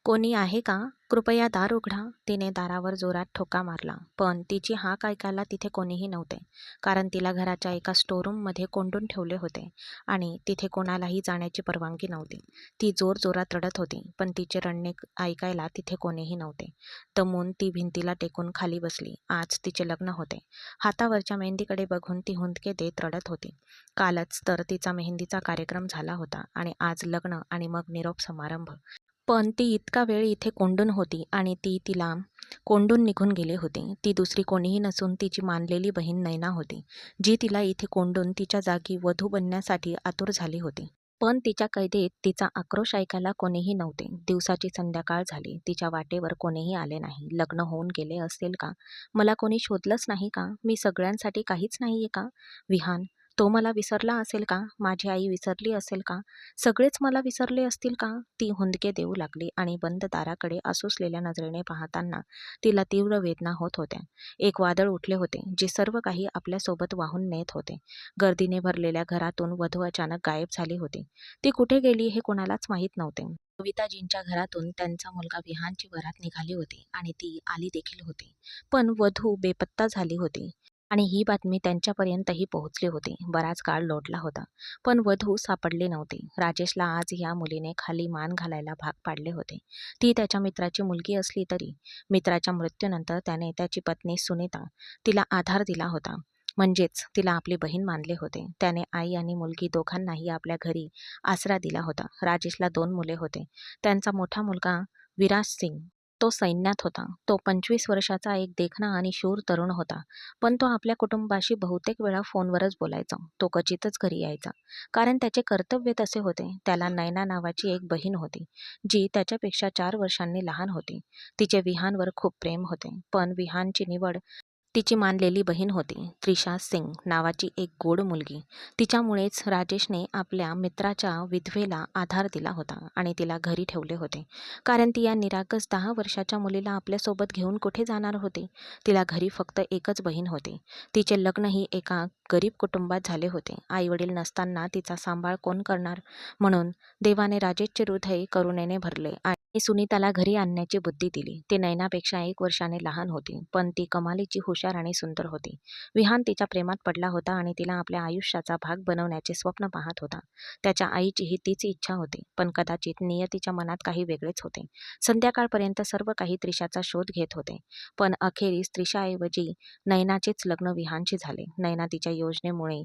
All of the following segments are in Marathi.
कोणी आहे का? कृपया दार उघडा. तिने दारावर जोरात ठोका मारला, पण तिची हाक ऐकायला तिथे कोणीही नव्हते. कारण तिला घराच्या एका स्टोअरूममध्ये कोंडून ठेवले होते आणि तिथे कोणालाही जाण्याची परवानगी नव्हती. ती जोरजोरात रडत होती, पण तिचे रडणे ऐकायला तिथे कोणीही नव्हते. दमून ती भिंतीला टेकून खाली बसली. आज तिचे लग्न होते. हातावरच्या मेहंदीकडे बघून ती हुंदके देत रडत होती. कालच तर तिचा मेहंदीचा कार्यक्रम झाला होता आणि आज लग्न आणि मग निरोप समारंभ. पण ती इतका वेळ इथे कोंडून होती आणि ती तिला कोंडून निघून गेले होते. ती दुसरी कोणीही नसून तिची मानलेली बहीण नैना होती, जी तिला इथे कोंडून तिच्या जागी वधू बनण्यासाठी आतुर झाली होती. पण तिच्या कैदेत तिचा आक्रोश ऐकायला कोणीही नव्हते. दिवसाची संध्याकाळ झाली. तिच्या वाटेवर कोणीही आले नाही. लग्न होऊन गेले असेल का? मला कोणी शोधलंच नाही का? मी सगळ्यांसाठी काहीच नाहीये का? विहान, तो मला विसरला असेल का? माझी आई विसरली असेल का? सगळेच मला विसरले असतील का? ती हुंदके देऊ लागली आणि बंद दाराकडे आसुसलेल्या नजरेने पाहताना तिला तीव्र वेदना होत होत्या. एक वादळ उठले होते, जे सर्व काही आपल्यासोबत वाहून नेत होते. गर्दीने भरलेल्या घरातून वधू अचानक गायब झाली होती. ती कुठे गेली हे कोणालाच माहीत नव्हते. कविताजींच्या घरातून त्यांचा मुलगा विहानची वरात निघाली होती आणि ती आली देखील होती. पण वधू बेपत्ता झाली होती आणि ही बातमी त्यांच्यापर्यंतही पोहोचली होती. बराच काळ लोटला होता, पण वधू सापडली नव्हती. राजेशला आज या मुलीने खाली मान घालायला भाग पाडले होते. ती त्याच्या मित्राची मुलगी असली तरी मित्राच्या मृत्यूनंतर त्याने त्याची पत्नी सुनीता तिला आधार दिला होता. म्हणजेच तिला आपली बहीण मानले होते. त्याने आई आणि मुलगी दोघांनाही आपल्या घरी आसरा दिला होता. राजेशला 2 मुले होते. त्यांचा मोठा मुलगा विराज सिंग, तो सैन्यात होता. तो 25 वर्षाचा एक देखणा आणि शूर तरुण होता. पण तो आपल्या कुटुंबाशी बहुतेक वेळा फोनवरच बोलायचा. तो क्वचितच घरी यायचा, कारण त्याचे कर्तव्य तसे होते. त्याला नैना नावाची एक बहीण होती, जी त्याच्यापेक्षा 4 वर्षांनी लहान होती. तिचे विहानवर खूप प्रेम होते, पण विहानची निवड तिची मानलेली बहीण होती, त्रिशा सिंग नावाची एक गोड मुलगी. तिच्यामुळेच राजेशने आपल्या मित्राच्या विधवेला आधार दिला होता आणि तिला घरी ठेवले होते. कारण ती या निरागस 10 वर्षाच्या मुलीला आपल्यासोबत घेऊन कुठे जाणार होती? तिला घरी फक्त एकच बहीण होती. तिचे लग्नही एका गरीब कुटुंबात झाले होते. आईवडील नसताना तिचा सांभाळ कोण करणार? म्हणून देवाने राजेशचे हृदय करुणेने भरले आणि सुनीताला घरी आणण्याची बुद्धी दिली. ती नैनापेक्षा 1 वर्षाने लहान होती, पण ती कमालीची हुशार आणि सुंदर होती. विहान तिच्या प्रेमात पडला होता आणि तिला आपल्या आयुष्याचा भाग बनवण्याचे स्वप्न पाहत होता. त्याच्या आईचीही तीच इच्छा होती, पण कदाचित नियतीच्या मनात काही वेगळेच होते. संध्याकाळपर्यंत सर्व काही त्रिशाचा शोध घेत होते, पण अखेरीस त्रिशाऐवजी नैनाचेच लग्न विहानशी झाले. नैना तिच्या योजनेमुळे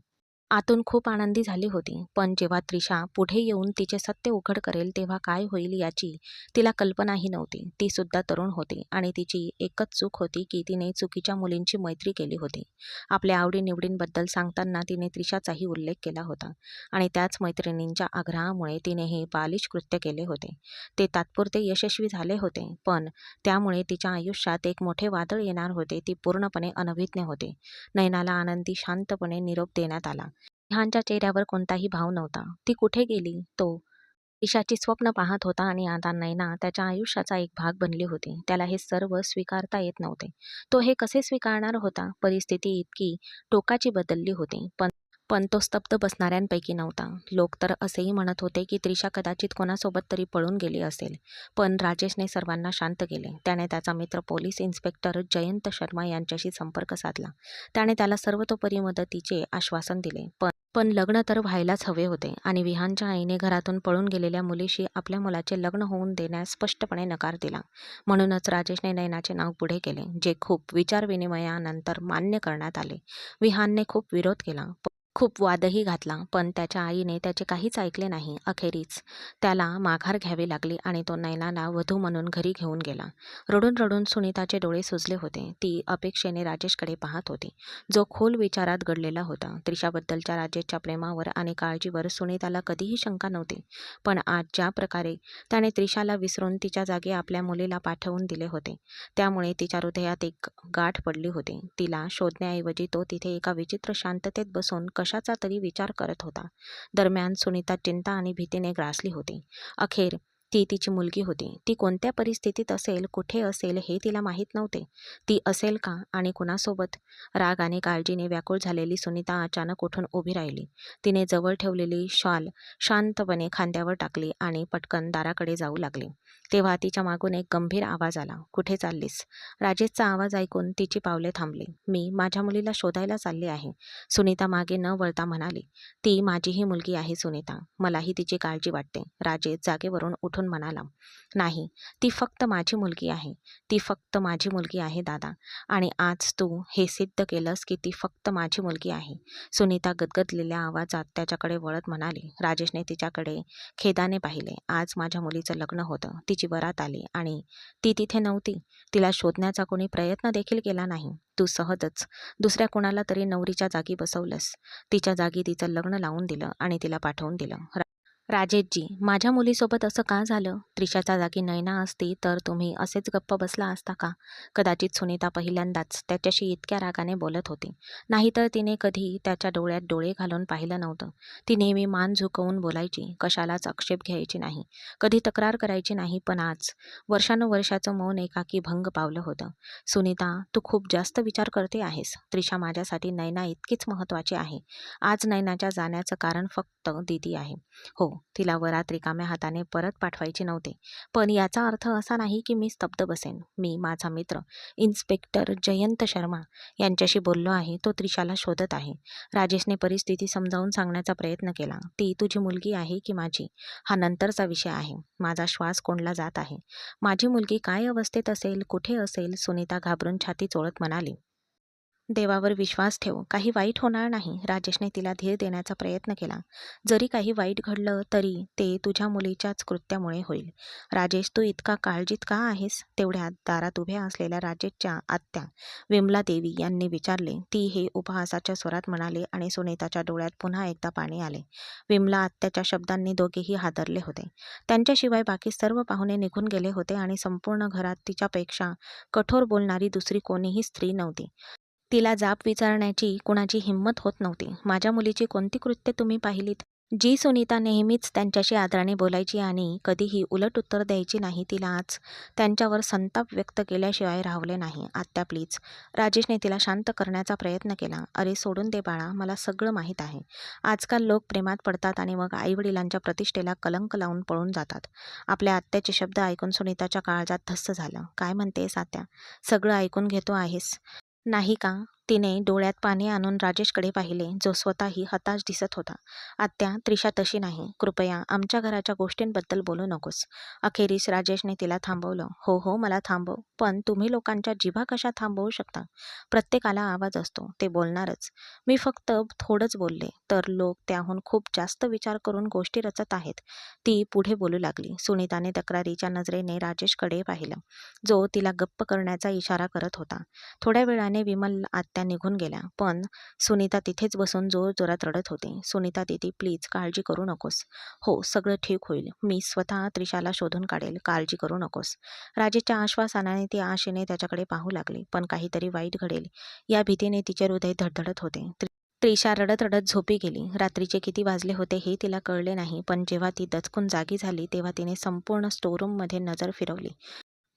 आतून खूप आनंदी झाली होती, पण जेव्हा त्रिशा पुढे येऊन तिचे सत्य उघड करेल तेव्हा काय होईल याची तिला कल्पनाही नव्हती. ती सुद्धा तरुण होती आणि तिची एकच चूक होती की तिने चुकीच्या मुलींची मैत्री केली होती. आपल्या आवडीनिवडींबद्दल सांगताना तिने त्रिशाचाही उल्लेख केला होता आणि त्याच मैत्रिणींच्या आग्रहामुळे तिने हे बालिश कृत्य केले होते. ते तात्पुरते यशस्वी झाले होते, पण त्यामुळे तिच्या आयुष्यात एक मोठे वादळ येणार होते. ती पूर्णपणे अनभिज्ञ होते. नैनाला आनंदी शांतपणे निरोप देण्यात आला. विहानच्या चेहऱ्यावर कोणताही भाव नव्हता. ती कुठे गेली? तो ईशाची स्वप्न पाहत होता आणि आता नैना त्याच्या आयुष्याचा एक भाग बनली होती. त्याला हे सर्व स्वीकारता येत नव्हते. तो हे कसे स्वीकारणार होता? परिस्थिती इतकी टोकाची बदलली होती, पण तो स्तब्ध बसणाऱ्यांपैकी नव्हता. लोक तर असेही म्हणत होते की त्रिशा कदाचित कोणासोबत तरी पळून गेली असेल, पण राजेशने सर्वांना शांत केले. त्याने त्याचा मित्र पोलीस इन्स्पेक्टर जयंत शर्मा यांच्याशी संपर्क साधला. त्याने त्याला सर्वतोपरी मदतीचे आश्वासन दिले. पण लग्न तर व्हायलाच हवे होते आणि विहानच्या आईने घरातून पळून गेलेल्या मुलीशी आपल्या मुलाचे लग्न होऊन देण्यास स्पष्टपणे नकार दिला. म्हणूनच राजेशने नैनाचे नाव पुढे केले, जे खूप विचारविनिमयानंतर मान्य करण्यात आले. विहानने खूप विरोध केला, खूप वादही घातला, पण त्याच्या आईने त्याचे काहीच ऐकले नाही. अखेरीस त्याला माघार घ्यावी लागली आणि तो नैनाला वधू म्हणून घरी घेऊन गेला. रडून रडून सुनीताचे डोळे सुजले होते. ती अपेक्षेने राजेशकडे पाहत होती, जो खोल विचारात गडलेला होता. त्रिशाबद्दलच्या राजेशच्या प्रेमावर आणि काळजीवर सुनीताला कधीही शंका नव्हती, पण आज ज्या प्रकारे त्याने त्रिशाला विसरून तिच्या जागी आपल्या मुलीला पाठवून दिले होते, त्यामुळे तिच्या हृदयात एक गाठ पडली होती. तिला शोधण्याऐवजी तो तिथे एका विचित्र शांततेत बसून कशाचा तरी विचार करत होता. दरम्यान सुनीता चिंता आणि भीतीने ग्रासली होती. अखेर ती तिची मुलगी होती. ती कोणत्या परिस्थितीत असेल, कुठे असेल हे तिला माहीत नव्हते. ती असेल का आणि कुणासोबत? राग आणि काळजीने व्याकुळ झालेली सुनीता अचानक उठून उभी राहिली. तिने जवळ ठेवलेली शॉल शांतपणे खांद्यावर टाकली आणि पटकन दाराकडे जाऊ लागली. तेव्हा तिच्या मागून एक गंभीर आवाज आला, "कुठे चाललीस?" राजेशचा आवाज ऐकून तिची पावले थांबली. "मी माझ्या मुलीला शोधायला चालली आहे," सुनीता मागे न वळता म्हणाली. "ती माझीही मुलगी आहे सुनीता. मलाही तिची काळजी वाटते." राजेश जागेवरून उठून म्हणाला, "नाही, ती फक्त माझी मुलगी आहे. ती फक्त माझी मुलगी आहे दादा. आणि आज तू हे सिद्ध केलंस की ती फक्त माझी मुलगी आहे." सुनीता गदगदलेल्या आवाजात त्याच्याकडे वळत म्हणाली. राजेशने तिच्याकडे खेदाने पाहिले. "आज माझ्या मुलीचं लग्न होतं. तिची वरात आली आणि ती तिथे नव्हती. तिला शोधण्याचा कोणी प्रयत्न देखील केला नाही. तू सहजच दुसऱ्या कोणाला तरी नवरीच्या जागी बसवलंस. तिच्या जागी तिचं लग्न लावून दिलं आणि तिला पाठवून दिलं." "राजेशजी, माझ्या मुलीसोबत असं का झालं? त्रिशाच्या जागी नैना असती तर तुम्ही असेच गप्प बसला असता का?" कदाचित सुनीता पहिल्यांदाच त्याच्याशी इतक्या रागाने बोलत होती. नाहीतर तिने कधी त्याच्या डोळ्यात डोळे घालून पाहिलं नव्हतं. ती नेहमी मान झुकवून बोलायची, कशालाच आक्षेप घ्यायची नाही, कधी तक्रार करायची नाही. पण आज वर्षानुवर्षाचं मौन एकाकी भंग पावलं होतं. "सुनीता, तू खूप जास्त विचार करते आहेस. त्रिशा माझ्यासाठी नैना इतकीच महत्त्वाची आहे. आज नैनाच्या जाण्याचं कारण फक्त दीदी आहे. हो, तिला वरात रिकाम्या हाताने परत पाठवायची नव्हते. पण याचा अर्थ असा नाही की मी स्तब्ध बसेन. मी माझा मित्र इन्स्पेक्टर जयंत शर्मा यांच्याशी बोललो आहे. तो त्रिशाला शोधत आहे." राजेशने परिस्थिती समजावून सांगण्याचा प्रयत्न केला. "ती तुझी मुलगी आहे की माझी? हा नंतरचा विषय आहे. माझा श्वास कोंडला जात आहे. माझी मुलगी काय अवस्थेत असेल, कुठे असेल?" सुनीता घाबरून छाती चोळत म्हणाली. "देवावर विश्वास ठेव, काही वाईट होणार नाही." राजेशने तिला धीर देण्याचा प्रयत्न केला. "जरी काही वाईट घडलं तरी ते तुझ्या मुलीच्याच कृत्यामुळे होईल. राजेश, तू इतका काळजीत का आहेस?" तेवढ्यात दारात उभ्या असलेल्या राजेशच्या आत्या विमला देवी यांनी विचारले. ती हे उपहासाच्या स्वरात म्हणाले आणि सुनीताच्या डोळ्यात पुन्हा एकदा पाणी आले. विमला आत्याच्या शब्दांनी दोघेही हादरले होते. त्यांच्याशिवाय बाकी सर्व पाहुणे निघून गेले होते आणि संपूर्ण घरात तिच्यापेक्षा कठोर बोलणारी दुसरी कोणीही स्त्री नव्हती. तिला जाब विचारण्याची कुणाची हिंमत होत नव्हती. "माझ्या मुलीची कोणती कृत्ये तुम्ही पाहिलीत?" जी सुनीता नेहमीच त्यांच्याशी आदराने बोलायची आणि कधीही उलट उत्तर द्यायची नाही, तिला आज त्यांच्यावर संताप व्यक्त केल्याशिवाय राहवले नाही. "आत्या प्लीज." राजेशने तिला शांत करण्याचा प्रयत्न केला. "अरे सोडून दे बाळा, मला सगळं माहीत आहे." आजकाल लोक प्रेमात पडतात आणि मग आईवडिलांच्या प्रतिष्ठेला कलंक लावून पळून जातात. आपल्या आत्याचे शब्द ऐकून सुनीताच्या काळजात धस्स झालं. "काय म्हणतेस आत्या? सगळं ऐकून घेतो आहेस नाही का?" तिने डोळ्यात पाणी आणून राजेशकडे पाहिले, जो स्वतःही हताश दिसत होता. "आत्या, त्रिशा तशी नाही. कृपया आमच्या घराच्या गोष्टींबद्दल बोलू नकोस." अखेरीस राजेशने तिला थांबवलं. "हो हो, मला थांबव. पण तुम्ही लोकांच्या जिभा कशा थांबवू शकता? प्रत्येकाला आवाज असतो, ते बोलणारच. मी फक्त थोडंच बोलले, तर लोक त्याहून खूप जास्त विचार करून गोष्टी रचत आहेत." ती पुढे बोलू लागली. सुनीताने तक्रारीच्या नजरेने राजेशकडे पाहिलं, जो तिला गप्प करण्याचा इशारा करत होता. थोड्या वेळाने विमल आत्या निघून गेल्या. पण सुनीता तिथेच बसून जोरजोरात रडत होती. "सुनीता दीदी, प्लीज काळजी करू नकोस. हो, सगळं ठीक होईल. मी स्वतः त्रिशाला शोधून काढेल. काळजी करू नकोस." राजेशच्या आश्वासनाने ती आशेने त्याच्याकडे पाहू लागली. पण काहीतरी वाईट घडेल या भीतीने तिचे हृदय धडधडत होते. त्रिशा रडत रडत झोपी गेली. रात्रीचे किती वाजले होते हे तिला कळले नाही. पण जेव्हा ती दचकून जागी झाली तेव्हा तिने संपूर्ण स्टोअरूममध्ये नजर फिरवली.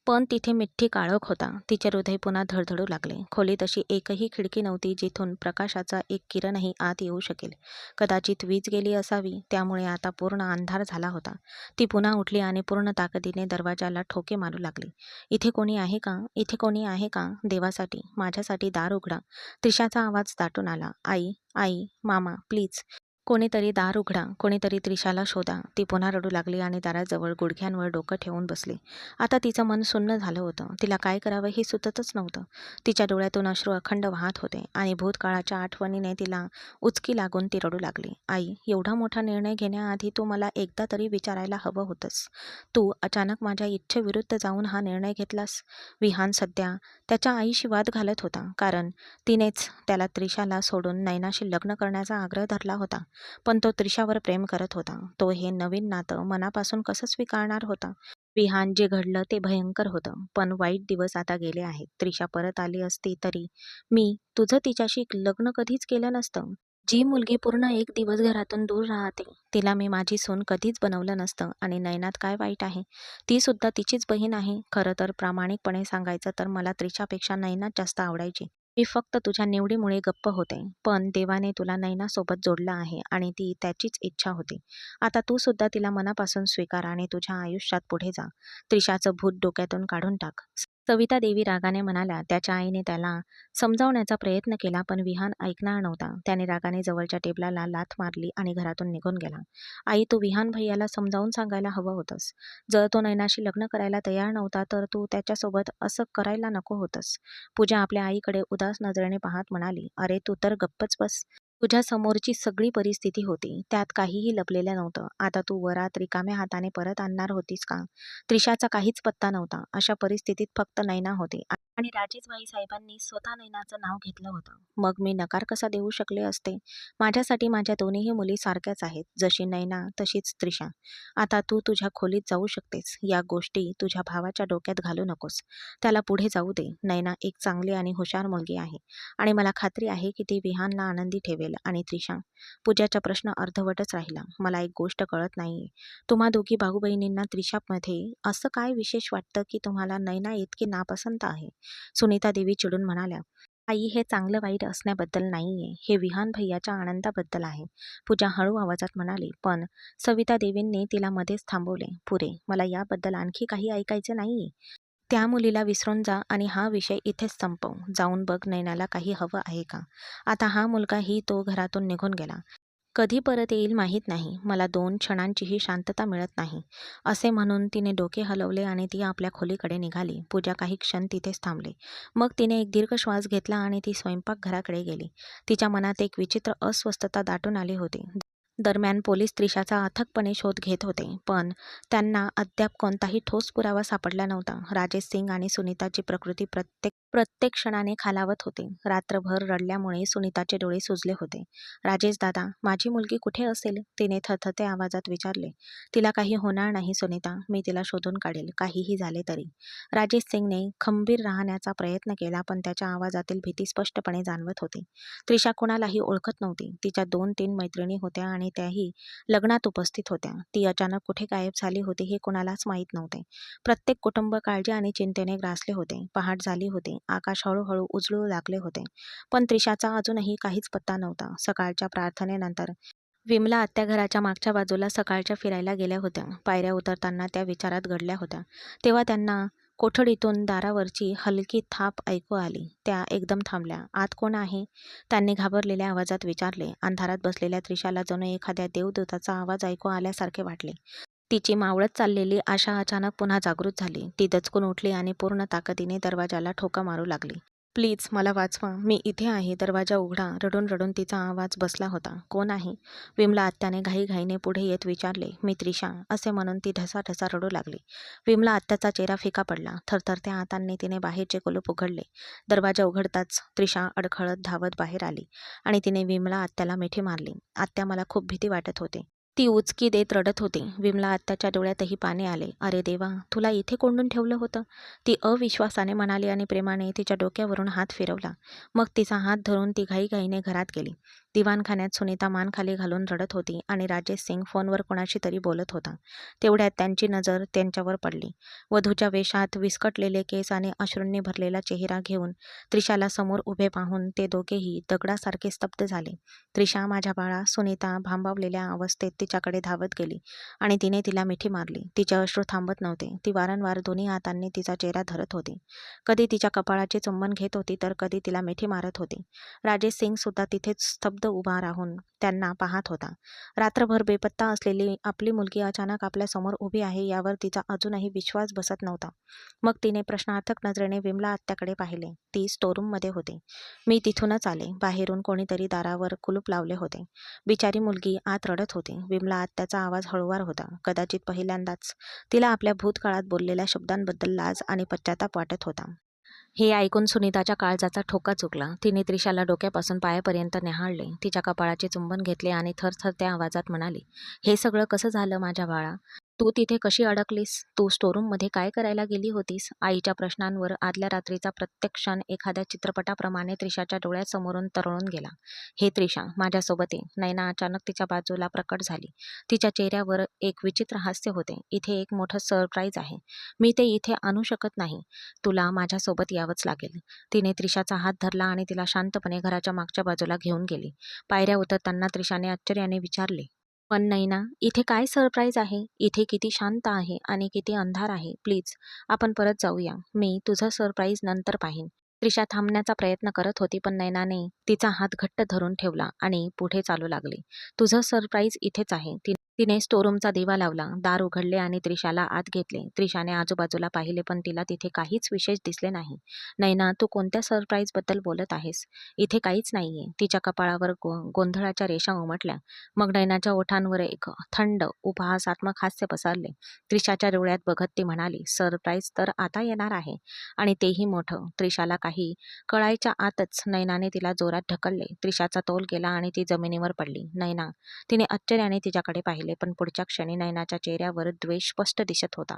पण तिथे मिठी काळोख होता. तिचे हृदय पुन्हा धडधडू लागले. खोलीत अशी एकही खिडकी नव्हती जिथून प्रकाशाचा एक किरणही आत येऊ शकेल. कदाचित वीज गेली असावी, त्यामुळे आता पूर्ण अंधार झाला होता. ती पुन्हा उठली आणि पूर्ण ताकदीने दरवाजाला ठोके मारू लागली. "इथे कोणी आहे का? इथे कोणी आहे का? देवासाठी, माझ्यासाठी दार उघडा." त्रिशाचा आवाज दाटून आला. "आई, आई, मामा, प्लीज. कोणीतरी दार उघडा. कोणीतरी त्रिशाला शोधा." ती पुन्हा रडू लागली आणि दाराजवळ गुडघ्यांवर डोकं ठेवून बसली. आता तिचं मन सुन्न झालं होतं. तिला काय करावं हे सुचतच नव्हतं. तिच्या डोळ्यातून अश्रू अखंड वाहत होते आणि भूतकाळाच्या आठवणीने तिला उचकी लागून ती रडू लागली. "आई, एवढा मोठा निर्णय घेण्याआधी तू मला एकदा तरी विचारायला हवं होतंस. तू अचानक माझ्या इच्छेविरुद्ध जाऊन हा निर्णय घेतलास." विहान सध्या त्याच्या आईशी वाद घालत होता, कारण तिनेच त्याला त्रिशाला सोडून नैनाशी लग्न करण्याचा आग्रह धरला होता. पण तो त्रिशावर प्रेम करत होता. तो हे नवीन नातं मनापासून कसं स्वीकारणार होता? विहान, जे घडलं ते भयंकर होतं. पण वाईट दिवस आता गेले आहेत. त्रिशा परत आली असती तरी मी तुझं तिच्याशी लग्न कधीच केलं नसतं. जी मुलगी पूर्ण एक दिवस घरातून दूर राहते, तिला मी माझी सून कधीच बनवलं नसतं आणि नयनात काय वाईट आहे? ती सुद्धा तिचीच बहीण आहे. खरं तर प्रामाणिकपणे सांगायचं तर मला त्रिशापेक्षा नयनाच जास्त आवडायची. मी फक्त तुझ्या निवडीमुळे गप्प होते. पण देवाने तुला नयनासोबत जोडलं आहे आणि ती त्याचीच इच्छा होती. आता तू सुद्धा तिला मनापासून स्वीकार आणि तुझ्या आयुष्यात पुढे जा. त्रिशाचं भूत डोक्यातून काढून टाक. सविता देवी रागाने म्हणाल्या. त्याच्या आईने त्याला समजावण्याचा प्रयत्न केला पण विहान ऐकणार नव्हता. त्याने रागाने जवळच्या टेबलाला लाथ मारली आणि घरातून निघून गेला. आई, तू विहान भैयाला समजावून सांगायला हवं होतंस. जर तो नयनाशी लग्न करायला तयार नव्हता तर तू त्याच्यासोबत असं करायला नको होतंस. पूजा आपल्या आईकडे उदास नजरेने पाहत म्हणाली, अरे तू तर गप्पच बस. तुझ्या समोरची सगळी परिस्थिती होती, त्यात काहीही लपलेलं नव्हतं. आता तू वरात रिकाम्या हाताने परत आणणार होतीस का? त्रिशाचा काहीच पत्ता नव्हता. अशा परिस्थितीत फक्त नयना होती आणि राजेशभाई साहेबांनी स्वतः नयनाचं नाव घेतलं होतं. मग मी नकार कसा देऊ शकले असते? माझ्यासाठी माझ्या दोन्हीही मुली सारख्याच आहेत, जशी नयना तशीच त्रिशा. आता तू तुझ्या खोलीत जाऊ शकतेस. या गोष्टी तुझ्या भावाच्या डोक्यात घालू नकोस. त्याला पुढे जाऊ दे. नयना एक चांगली आणि हुशार मुलगी आहे आणि मला खात्री आहे की ती विहानला आनंदी ठेवेल. आणि त्रिशा, पूजाचा प्रश्न अर्धवटच राहिला. मला एक गोष्ट कळत नाहीये. तुम्हा दोघी भाऊ-बहिणींना त्रिशामध्ये असं काय विशेष वाटतं की तुम्हाला नयना इतकी नापसंत आहे? सुनीता देवी चिडून म्हणाल्या, आई, हे चांगलं वाईट असण्याबद्दल नाहीये. हे विहान भैयाच्या आनंदाबद्दल आहे. पूजा हळू आवाजात म्हणाली. पण सविता देवींनी तिला मध्येच थांबवले. पुरे, मला याबद्दल आणखी काही ऐकायचं नाहीये. त्या मुलीला विसरून जा आणि हा विषय इथेच संपव. जाऊन बघ नयनाला काही हवं आहे का? आता हा मुलगाही तो घरातून निघून गेला. कधी परत येईल माहीत नाही. मला 2 क्षणांचीही शांतता मिळत नाही. असे म्हणून तिने डोके हलवले आणि ती आपल्या खोलीकडे निघाली. पूजा काही क्षण तिथेच थांबली. मग तिने एक दीर्घ श्वास घेतला आणि ती स्वयंपाकघराकडे गेली. तिच्या मनात एक विचित्र अस्वस्थता दाटून आली होती. दरम्यान पोलीस त्रिशाचा अथकपणे शोध घेत होते, पण त्यांना अद्याप कोणताही ठोस पुरावा सापडला नव्हता. राजेश सिंग आणि सुनीताची प्रकृती प्रत्येक प्रत्येक क्षणाने खालावत होती. रात्रभर रडल्यामुळे सुनीताचे डोळे सुजले होते. राजेश दादा, माझी मुलगी कुठे असेल? तिने थरथरत्या आवाजात विचारले. तिला काही होणार नाही सुनीता, मी तिला शोधून काढेल, काहीही झाले तरी. राजेश सिंगने खंबीर राहण्याचा प्रयत्न केला पण त्याच्या आवाजातील भीती स्पष्टपणे जाणवत होती. त्रिशा कुणालाही ओळखत नव्हती. तिच्या 2-3 मैत्रिणी होत्या आणि त्याही लग्नात उपस्थित होत्या. ती अचानक कुठे गायब झाली होती हे कुणालाच माहीत नव्हते. प्रत्येक कुटुंब काळजी आणि चिंतेने ग्रासले होते. पहाट झाली होती. आकाश हळूहळू उजळू लागले होते. पण त्रिशाचा अजूनही काहीच पत्ता नव्हता. सकाळच्या प्रार्थनेनंतर विमला आत्या घराच्या मागच्या बाजूला सकाळच्या फिरायला गेल्या होत्या. पायऱ्या उतरताना त्या विचारात गडल्या होत्या. तेव्हा त्यांना कोठडीतून दारावरची हलकी थाप ऐकू आली. त्या एकदम थांबल्या. आत कोण आहे? त्यांनी घाबरलेल्या आवाजात विचारले. अंधारात बसलेल्या त्रिशाला जणू एखाद्या देवदूताचा आवाज ऐकू आल्यासारखे वाटले. तिची मावळत चाललेली आशा अचानक पुन्हा जागृत झाली. ती दचकून उठली आणि पूर्ण ताकदीने दरवाजाला ठोका मारू लागली. प्लीज मला वाचवा, मी इथे आहे, दरवाजा उघडा. रडून रडून तिचा आवाज बसला होता. कोण आहे? विमला आत्याने घाईघाईने पुढे येत विचारले. मी त्रिशा, असे म्हणून ती ढसाढसा रडू लागली. विमला आत्याचा चेहरा फिका पडला. थरथरत्या हातांनी तिने बाहेरचे कुलूप उघडले. दरवाजा उघडताच त्रिशा अडखळत धावत बाहेर आली आणि तिने विमला आत्याला मिठी मारली. आत्या, मला खूप भीती वाटत होती. ती उचकी देत रडत होती. विमला आत्याच्या डोळ्यातही पाणी आले. अरे देवा, तुला इथे कोंडून ठेवलं होतं? ती अविश्वासाने म्हणाली आणि प्रेमाने तिच्या डोक्यावरून हात फिरवला. मग तिचा हात धरून ती घाईघाईने घरात गेली. दिवाणखान्यात सुनीता मान खाली घालून रडत होती आणि राजेश सिंग फोनवर कोणाशी तरी बोलत होता. तेवढ्यात त्यांची नजर त्यांच्यावर पडली. वधूच्या वेशात विस्कटलेले केस आणि अश्रूंनी भरलेला चेहरा घेऊन त्रिशाला समोर उभे पाहून ते दोघेही दगडासारखे स्तब्ध झाले. त्रिशा, माझ्या बाळा. सुनीता भांबावलेल्या अवस्थेत तिच्याकडे धावत गेली आणि तिने तिला मिठी मारली. तिचे अश्रू थांबत नव्हते. ती वारंवार दोन्ही हातांनी तिचा चेहरा धरत होती. कधी तिच्या कपाळाचे चुंबन घेत होती तर कधी तिला मिठी मारत होती. राजेश सिंग सुद्धा तिथेच स्तब्ध उभा राहून त्यांना पाहत होता. रात्रभर बेपत्ता असलेली आपली मुलगी अचानक आपल्या समोर उभी आहे यावर तिचा अजूनही विश्वास बसत नव्हता. मग तिने प्रश्नार्थक नजरेने विमला आत्याकडे पाहिले. ती स्टोरूममध्ये होती. मी तिथूनच आले. बाहेरून कोणीतरी दारावर कुलूप लावले होते. बिचारी मुलगी आत रडत होती. विमला आत्याचा आवाज हळुवार होता. कदाचित पहिल्यांदाच तिला आपल्या भूतकाळात बोललेल्या शब्दांबद्दल लाज आणि पश्चाताप वाटत होता. हे ऐकून सुनीताच्या काळजाचा ठोका चुकला. तिने त्रिशाला डोक्यापासून पायापर्यंत न्याहाळले. तिच्या कपाळाचे चुंबन घेतले आणि थरथरत्या आवाजात म्हणाली, हे सगळं कसं झालं माझ्या बाळा? तू तिथे कशी अडकलीस? तू स्टोरूममध्ये काय करायला गेली होतीस? आईच्या प्रश्नांवर आदल्या रात्रीचा प्रत्येक क्षण एखाद्या चित्रपटाप्रमाणे त्रिशाच्या डोळ्यासमोरून तरळून गेला. "हे त्रिशा, माझ्यासोबत ये." नैना अचानक तिच्या बाजूला प्रकट झाली. तिच्या चेहऱ्यावर एक विचित्र हास्य होते. "इथे एक मोठं सरप्राईज आहे. मी ते इथे आणू शकत नाही. तुला माझ्यासोबत यावंच लागेल." तिने त्रिशाचा हात धरला आणि तिला शांतपणे घराच्या मागच्या बाजूला घेऊन गेली. पायऱ्या उतरताना त्रिशाने आश्चर्याने विचारले, "पण नैना, इथे काय सरप्राईज आहे? इथे किती शांत आहे आणि किती अंधार आहे. प्लीज आपण परत जाऊया. मी तुझं सरप्राईज नंतर पाहीन." त्रिशा थांबण्याचा प्रयत्न करत होती, पण नैनाने तिचा हात घट्ट धरून ठेवला आणि पुढे चालू लागली. "तुझं सरप्राईज इथेच आहे." तिने स्टोरूमचा दिवा लावला, दार उघडले आणि त्रिशाला आत घेतले. त्रिशाने आजूबाजूला पाहिले, पण तिला तिथे काहीच विशेष दिसले नाही. "नैना, तू कोणत्या सरप्राईजबद्दल बोलत आहेस? इथे काहीच नाहीये." तिच्या कपाळावर गोंधळाच्या रेषा उमटल्या. मग नयनाच्या ओठांवर एक थंड, उपहासात्मक हास्य पसरले. त्रिशाच्या डोळ्यात बघत ती म्हणाली, "सरप्राईज तर आता येणार आहे, आणि तेही मोठं." त्रिशाला काही कळायच्या आतच नयनाने तिला जोरात ढकलले. त्रिशाचा तोल गेला आणि ती जमिनीवर पडली. "नयना." तिने आश्चर्याने तिच्याकडे पाहिले, पण पुढच्या क्षणी नयनाच्या चेहऱ्यावर द्वेष स्पष्ट दिसत होता.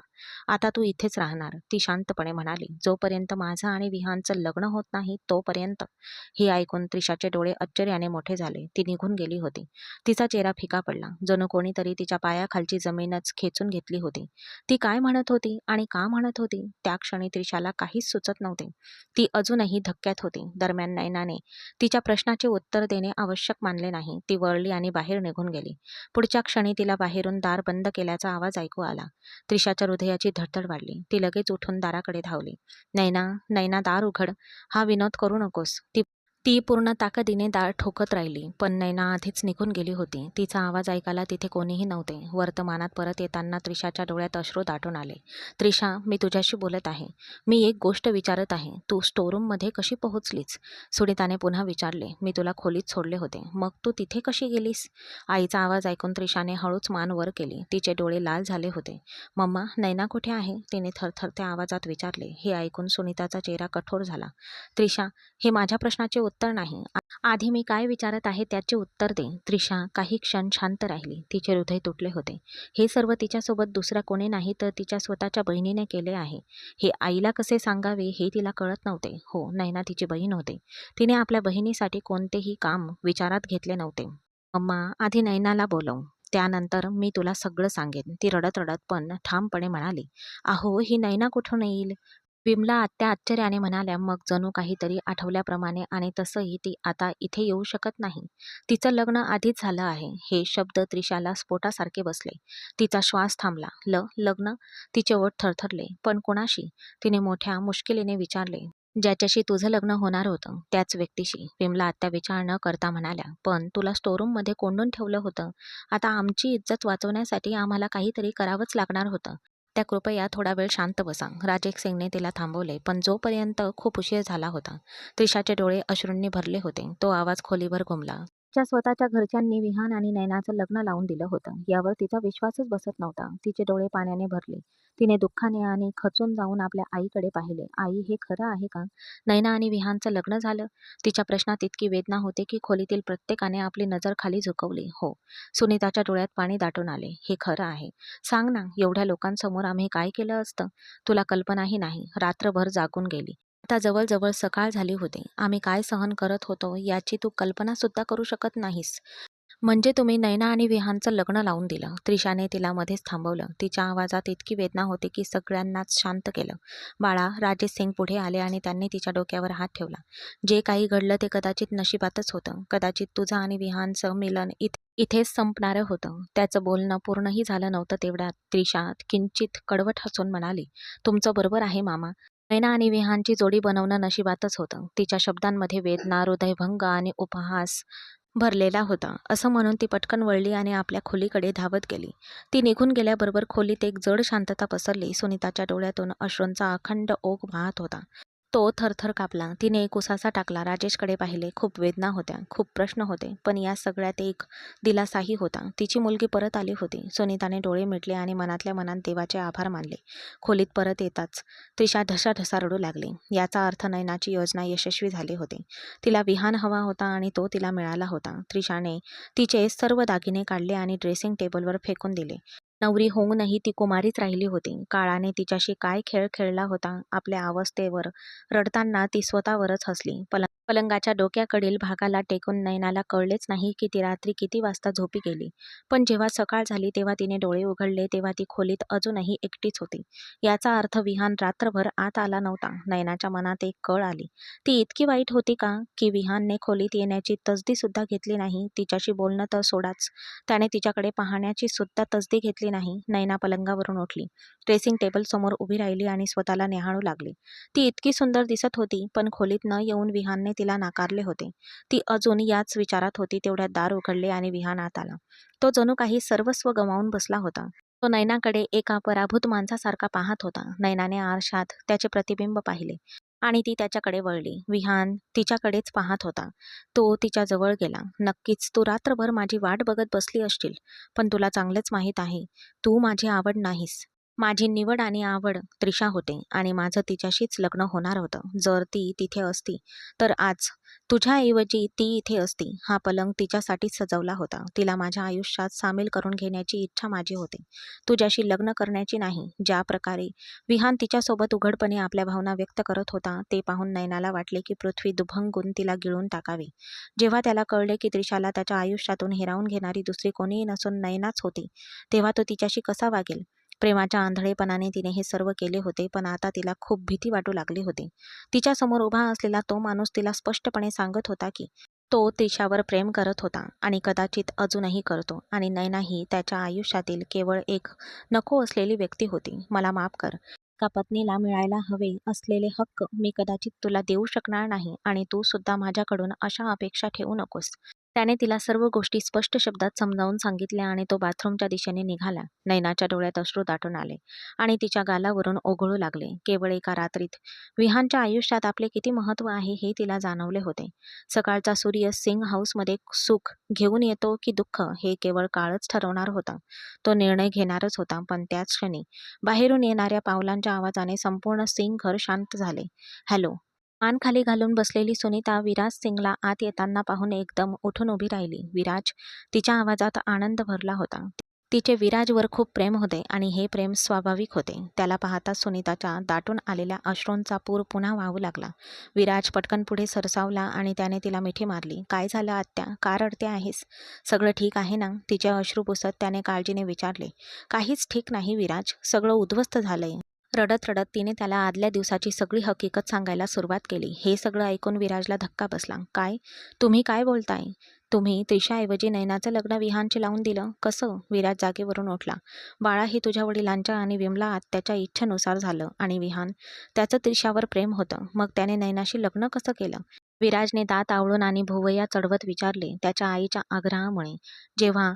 "आता तू इथेच राहणार," ती शांतपणे म्हणाली. "जोपर्यंत माझं आणि विहानचं लग्न होत नाही तोपर्यंत." हे ऐकून त्रिशाचे डोळे आश्चर्याने मोठे झाले. ती निघून गेली होती. तिचा चेहरा फिका पडला, जणू कोणीतरी तिच्या पायाखालची जमीनच खेचून घेतली होती. ती काय म्हणत होती आणि का म्हणत होती? त्या क्षणी त्रिशाला काहीच सुचत नव्हते. ती अजूनही धक्क्यात होती. दरम्यान नयनाने तिच्या प्रश्नाचे उत्तर देणे आवश्यक मानले नाही. ती वळली आणि बाहेर निघून गेली. पुढच्या क्षणी तिला बाहेरून दार बंद केल्याचा आवाज ऐकू आला. त्रिशाच्या हृदयाची धडधड वाढली. ती लगेच उठून दाराकडे धावली. "नैना, नैना, दार उघड. हा विनोद करू नकोस." ती ती पूर्ण ताकदीने दार ठोकत राहिली, पण नैना आधीच निघून गेली होती. तिचा आवाज ऐकायला तिथे कोणीही नव्हते. वर्तमानात परत येताना त्रिशाच्या डोळ्यात अश्रू दाटून आले. "त्रिशा, मी तुझ्याशी बोलत आहे. मी एक गोष्ट विचारत आहे. तू स्टोरूममध्ये कशी पोहोचलीस?" सुनीताने पुन्हा विचारले. "मी तुला खोलीत सोडले होते. मग तू तिथे कशी गेलीस?" आईचा आवाज ऐकून त्रिशाने हळूच मान वर केली. तिचे डोळे लाल झाले होते. "मम्मा, नैना कुठे आहे?" तिने थरथरत्या आवाजात विचारले. हे ऐकून सुनीताचा चेहरा कठोर झाला. "त्रिशा, हे माझ्या प्रश्नाचे उत्तर नाही. आधी मी काय विचारत आहे त्याचे उत्तर दे." त्रिशा काही क्षण शांत राहिली. तिचे हृदय तुटले होते. हे सर्व तिच्यासोबत दुसऱ्या कोणी नाही तर तिच्या स्वतःच्या बहिणीने केले आहे. हे आईला कसे सांगावे हे तिला कळत नव्हते. हो, नैना तिची बहीण होती. तिने आपल्या बहिणीसाठी कोणतेही काम विचारात घेतले नव्हते. "मम्मा, आधी नैनाला बोलव. त्यानंतर मी तुला सगळं सांगेन." ती रडत रडत पण ठामपणे म्हणाली. "अहो, ही नैना कुठून येईल?" विमला आत्या आश्चर्याने म्हणाल्या. मग जणू काहीतरी आठवल्याप्रमाणे, "आणि तसंही ती आता इथे येऊ शकत नाही. तिचं लग्न आधीच झालं आहे." हे शब्द त्रिशाला स्फोटासारखे बसले. तिचा श्वास थांबला. लग्न?" तिचे ओठ थरथरले. "पण कोणाशी?" तिने मोठ्या मुश्किलीने विचारले. "ज्याच्याशी तुझं लग्न होणार होतं, त्याच व्यक्तीशी." विमला आत्या विचार न करता म्हणाल्या. "पण तुला स्टोरूममध्ये कोंडून ठेवलं होतं. आता आमची इज्जत वाचवण्यासाठी आम्हाला काहीतरी करावंच लागणार होतं. त्या कृपया थोडा वेळ शांत बसा." राजेश सिंगने तिला थांबवले, पण जोपर्यंत खूप उशीर झाला होता. त्रिशाचे डोळे अश्रूंनी भरले होते. तो आवाज खोलीभर घुमला. तिच्या स्वतःच्या घरच्यांनी विहान आणि नैनाचं लग्न लावून दिलं होतं, यावर तिचा विश्वासच बसत नव्हता. तिचे डोळे पाण्याने भरले. तिने दुःखाने आणि खचून जाऊन आपल्या आईकडे पाहिले. "आई, हे खरं आहे का? नैना आणि विहानचं लग्न झालं?" तिच्या प्रश्नात इतकी वेदना होती की खोलीतील प्रत्येकाने आपली नजर खाली झुकवली. "हो." सुनीताच्या डोळ्यात पाणी दाटून आले. "हे खरं आहे. सांग ना, एवढ्या लोकांसमोर आम्ही काय केलं असतं? तुला कल्पनाही नाही." रात्रभर जागून गेली. आता जवळ सकाळ झाली होती. "आम्ही काय सहन करत होतो याची तू कल्पना सुद्धा करू शकत नाहीस." "म्हणजे तुम्ही नैना आणि विहानचं लग्न लावून दिलं." त्रिशाने तिला मध्येच थांबवलं. तिच्या आवाजात इतकी वेदना होती की सगळ्यांनाच शांत केलं. "बाळा." राजेश सिंग पुढे आले आणि त्यांनी तिच्या डोक्यावर हात ठेवला. "जे काही घडलं ते कदाचित नशिबातच होतं. कदाचित तुझं आणि विहानचं मिलन इथेच संपणारं होतं." त्याचं बोलणं पूर्णही झालं नव्हतं तेवढ्यात त्रिशा किंचित कडवट हसून म्हणाली, "तुमचं बरोबर आहे मामा. नैना आणि विहानची जोडी बनवणं नशिबातच होतं." तिच्या शब्दांमध्ये वेदना, हृदयभंग आणि उपहास भरलेला होता. असं म्हणून ती पटकन वळली आणि आपल्या खोलीकडे धावत गेली. ती निघून गेल्याबरोबर खोलीत एक जड शांतता पसरली. सुनीताच्या डोळ्यातून अश्रूंचा अखंड ओघ वाहत होता. तो थरथर कापला. तिने एक उसासा टाकला. राजेशकडे पाहिले. खूप वेदना होत्या, खूप प्रश्न होते, पण या सगळ्यात एक दिलासाही होता. तिची मुलगी परत आली होती. सुनीताने डोळे मिटले आणि मनातल्या मनात देवाचे आभार मानले. खोलीत परत येताच त्रिशा ढसाढसा रडू लागली. याचा अर्थ नैनाची योजना यशस्वी झाली होती. तिला विहान हवा होता आणि तो तिला मिळाला होता. त्रिशाने तिचे सर्व दागिने काढले आणि ड्रेसिंग टेबलवर फेकून दिले. नवरी होऊनही ती कुमारीच राहिली होती. काळाने तिच्याशी काय खेळ खेळला होता. आपल्या अवस्थेवर रडताना ती स्वतःवरच हसली. पलंगाच्या डोक्याकडील भागाला टेकून नयनाला कळलेच नाही की ती रात्री किती वाजता झोपी गेली. पण जेव्हा सकाळ झाली तेव्हा तिने डोळे उघडले तेव्हा ती खोलीत अजूनही एकटीच होती. याचा अर्थ विहान रात्रभर आत आला नव्हता. नयनाच्या मनात एक कळ आली. ती इतकी वाईट होती का, की विहानने खोलीत येण्याची तसदी सुद्धा घेतली नाही. तिच्याशी बोलणं तर सोडाच, त्याने तिच्याकडे पाहण्याची सुद्धा तसदी घेतली नाही. नयना पलंगावरून उठली, ड्रेसिंग टेबल समोर उभी राहिली आणि स्वतःला निहाळू लागली. ती इतकी सुंदर दिसत होती, पण खोलीत न येऊन विहानने तिला नाकारले होते. ती अजून याच विचारात होती तेवढ्यात दार उघडले आणि विहान आत आला. तो जणू काही सर्वस्व गमावून बसला होता. तो नयनाकडे एका पराभूत माणसासारखा पाहत होता. नयनाने आरशात त्याचे प्रतिबिंब पाहिले आणि ती त्याच्याकडे वळली. विहान तिच्याकडेच पाहत होता. तो तिच्या जवळ गेला. नक्कीच तू रात्रभर माझी वाट बघत बसली असशील, पण तुला चांगलेच माहीत आहे, तू माझी आवड नाहीस. माझी निवड आणि आवड त्रिशा होते आणि माझं तिच्याशीच लग्न होणार होतं. जर ती तिथे असती तर आज तुझ्याऐवजी ती इथे असती. हा पलंग तिच्यासाठीच सजवला होता. तिला माझ्या आयुष्यात सामील करून घेण्याची इच्छा माझी होती, तुझ्याशी लग्न करण्याची नाही. ज्या प्रकारे विहान तिच्यासोबत उघडपणे आपल्या भावना व्यक्त करत होता ते पाहून नयनाला वाटले की पृथ्वी दुभंगून तिला गिळून टाकावी. जेव्हा त्याला कळले की त्रिशाला त्याच्या आयुष्यातून हिरावून घेणारी दुसरी कोणीही नसून नयनाच होती, तेव्हा तो तिच्याशी कसा वागेल. प्रेमाच्या आंधळेपणाने तिने हे सर्व केले होते, पण आता तिला खूप भीती वाटू लागली होती. तिच्यासमोर उभा असलेला तो माणूस तिला स्पष्टपणे सांगत होता की तो त्रिशावर प्रेम करत होता आणि कदाचित अजूनही करतो, आणि नयना ही त्याच्या आयुष्यातील केवळ एक नको असलेली व्यक्ती होती. मला माफ कर. एका पत्नीला मिळायला हवे असलेले हक्क मी कदाचित तुला देऊ शकणार नाही, आणि तू सुद्धा माझ्याकडून अशा अपेक्षा ठेवू नकोस. त्याने तिला सर्व गोष्टी स्पष्ट शब्दात समजावून सांगितल्या आणि तो बाथरूमच्या दिशेने निघाला. नयनाच्या डोळ्यात अश्रू दाटून आले आणि तिच्या गालावरून ओघळू लागले. केवळ एका रात्रीत विहानच्या आयुष्यात आपले किती महत्त्व आहे हे तिला जाणवले होते. सकाळचा सूर्य सिंग हाऊसमध्ये सुख घेऊन येतो की दुःख हे केवळ काळच ठरवणार होता. तो निर्णय घेणारच होता, पण त्याच क्षणी बाहेरून येणाऱ्या पावलांच्या आवाजाने संपूर्ण सिंग घर शांत झाले. हॅलो. मान खाली घालून बसलेली सुनीता विराज सिंगला आत येताना पाहून एकदम उठून उभी राहिली. विराज. तिच्या आवाजात आनंद भरला होता. तिचे विराजवर खूप प्रेम होते आणि हे प्रेम स्वाभाविक होते. त्याला पाहताच सुनीताच्या दाटून आलेल्या अश्रूंचा पूर पुन्हा वाहू लागला. विराज पटकन पुढे सरसावला आणि त्याने तिला मिठी मारली. काय झालं आत्या, का रडते आहेस? सगळं ठीक आहे ना? तिचे अश्रू पुसत त्याने काळजीने विचारले. काहीच ठीक नाही विराज, सगळं उद्ध्वस्त झालंय. रडत रडत तिने त्याला आदल्या दिवसाची सगळी हकीकत सांगायला सुरुवात केली. हे सगळं ऐकून विराजला धक्का बसला. काय? तुम्ही काय बोलताय? तुम्ही त्रिशाऐवजी नयनाचं लग्न विहानशी लावून दिलं? कसं? विराज जागेवरून उठला. बाळा, हे तुझ्या वडिलांच्या आणि विमला आत्याच्या इच्छेनुसार झालं, आणि विहान, त्याचं त्रिशावर प्रेम होतं, मग त्याने नयनाशी लग्न कसं केलं? विराजने दात आवळून आणि भुवया चढवत विचारले. त्याच्या आईच्या आग्रहामुळे, जेव्हा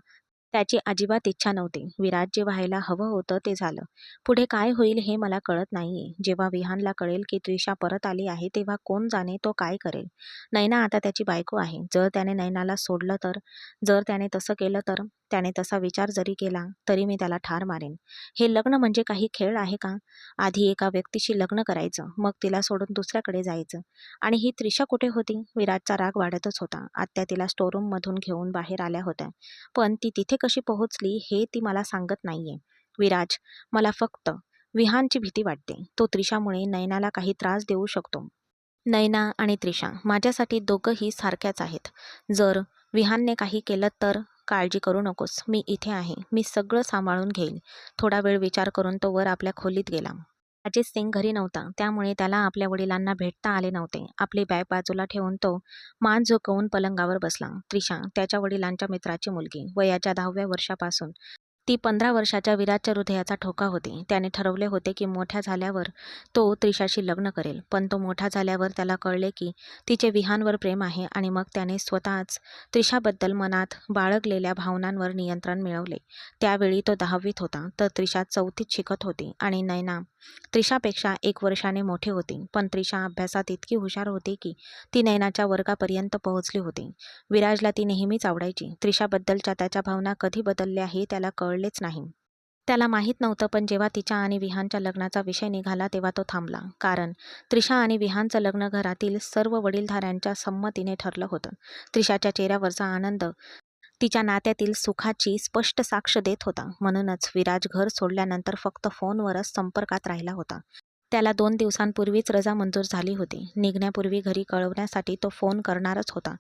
त्याची अजिबात इच्छा नव्हती. विराज जे व्हायला हवं होतं ते झालं. पुढे काय होईल हे मला कळत नाहीये. जेव्हा विहानला कळेल की त्रिशा परत आली आहे तेव्हा कोण जाणे तो काय करेल. नयना आता त्याची बायको आहे. जर त्याने नयनाला सोडलं तर, जर त्याने तसं केलं तर, त्याने तसा विचार जरी केला तरी मी त्याला ठार मारेन. हे लग्न म्हणजे काही खेळ आहे का? आधी एका व्यक्तीशी लग्न करायचं, मग तिला सोडून दुसऱ्याकडे जायचं. आणि ही त्रिशा कुठे होती? विराजचा राग वाढतच होता. आत्या तिला स्टोरूम मधून घेऊन बाहेर आल्या होत्या, पण ती तिथे कशी पोहोचली हे ती मला सांगत नाहीये. विराज, मला फक्त विहानची भीती वाटते. तो त्रिशामुळे नयनाला काही त्रास देऊ शकतो. नयना आणि त्रिशा माझ्यासाठी दोघंही सारख्याच आहेत. जर विहानने काही केलं तर काळजी करू नकोस, मी इथे आहे. मी सगळं सांभाळून घेईन. थोडा वेळ विचार करून तो वर आपल्या खोलीत गेला. अजित सिंग घरी नव्हता, त्यामुळे त्याला आपल्या वडिलांना भेटता आले नव्हते. आपली बॅग बाजूला ठेवून तो मान झुकवून पलंगावर बसला. त्रिशा त्याच्या वडिलांच्या मित्राची मुलगी. वयाच्या 10व्या वर्षापासून ती 15 वर्षाच्या विराजच्या हृदयाचा ठोका होती. त्याने ठरवले होते की मोठ्या झाल्यावर तो त्रिशाशी लग्न करेल, पण तो मोठा झाल्यावर त्याला कळले की तिचे विहानवर प्रेम आहे, आणि मग त्याने स्वतःच त्रिशाबद्दल मनात बाळगलेल्या भावनांवर नियंत्रण मिळवले. त्यावेळी तो 10वीत होता तर त्रिशा 4थीत शिकत होती, आणि नयना त्रिशापेक्षा 1 वर्षाने मोठी होती. पण त्रिशा अभ्यासात इतकी हुशार होती की ती नयनाच्या वर्गापर्यंत पोहोचली होती. विराजला ती नेहमीच आवडायची. त्रिशाबद्दलच्या त्याच्या भावना कधी बदलल्या हे त्याला कळलेच नाही. त्याला माहीत नव्हतं, पण जेव्हा तिच्या आणि विहानच्या लग्नाचा विषय निघाला तेव्हा तो थांबला. कारण त्रिशा आणि विहानचं लग्न घरातील सर्व वडीलधाऱ्यांच्या संमतीने ठरलं होतं. त्रिशाच्या चेहऱ्यावरचा आनंद तिच्या नात्यातील सुखाची स्पष्ट साक्ष देत होता. म्हणूनच विराज घर सोडल्यानंतर फक्त फोनवरच संपर्कात राहिला होता. त्याला 2 दिवसांपूर्वीच रजा मंजूर झाली होती. निघण्यापूर्वी घरी कळवण्यासाठी तो फोन करणारच होता.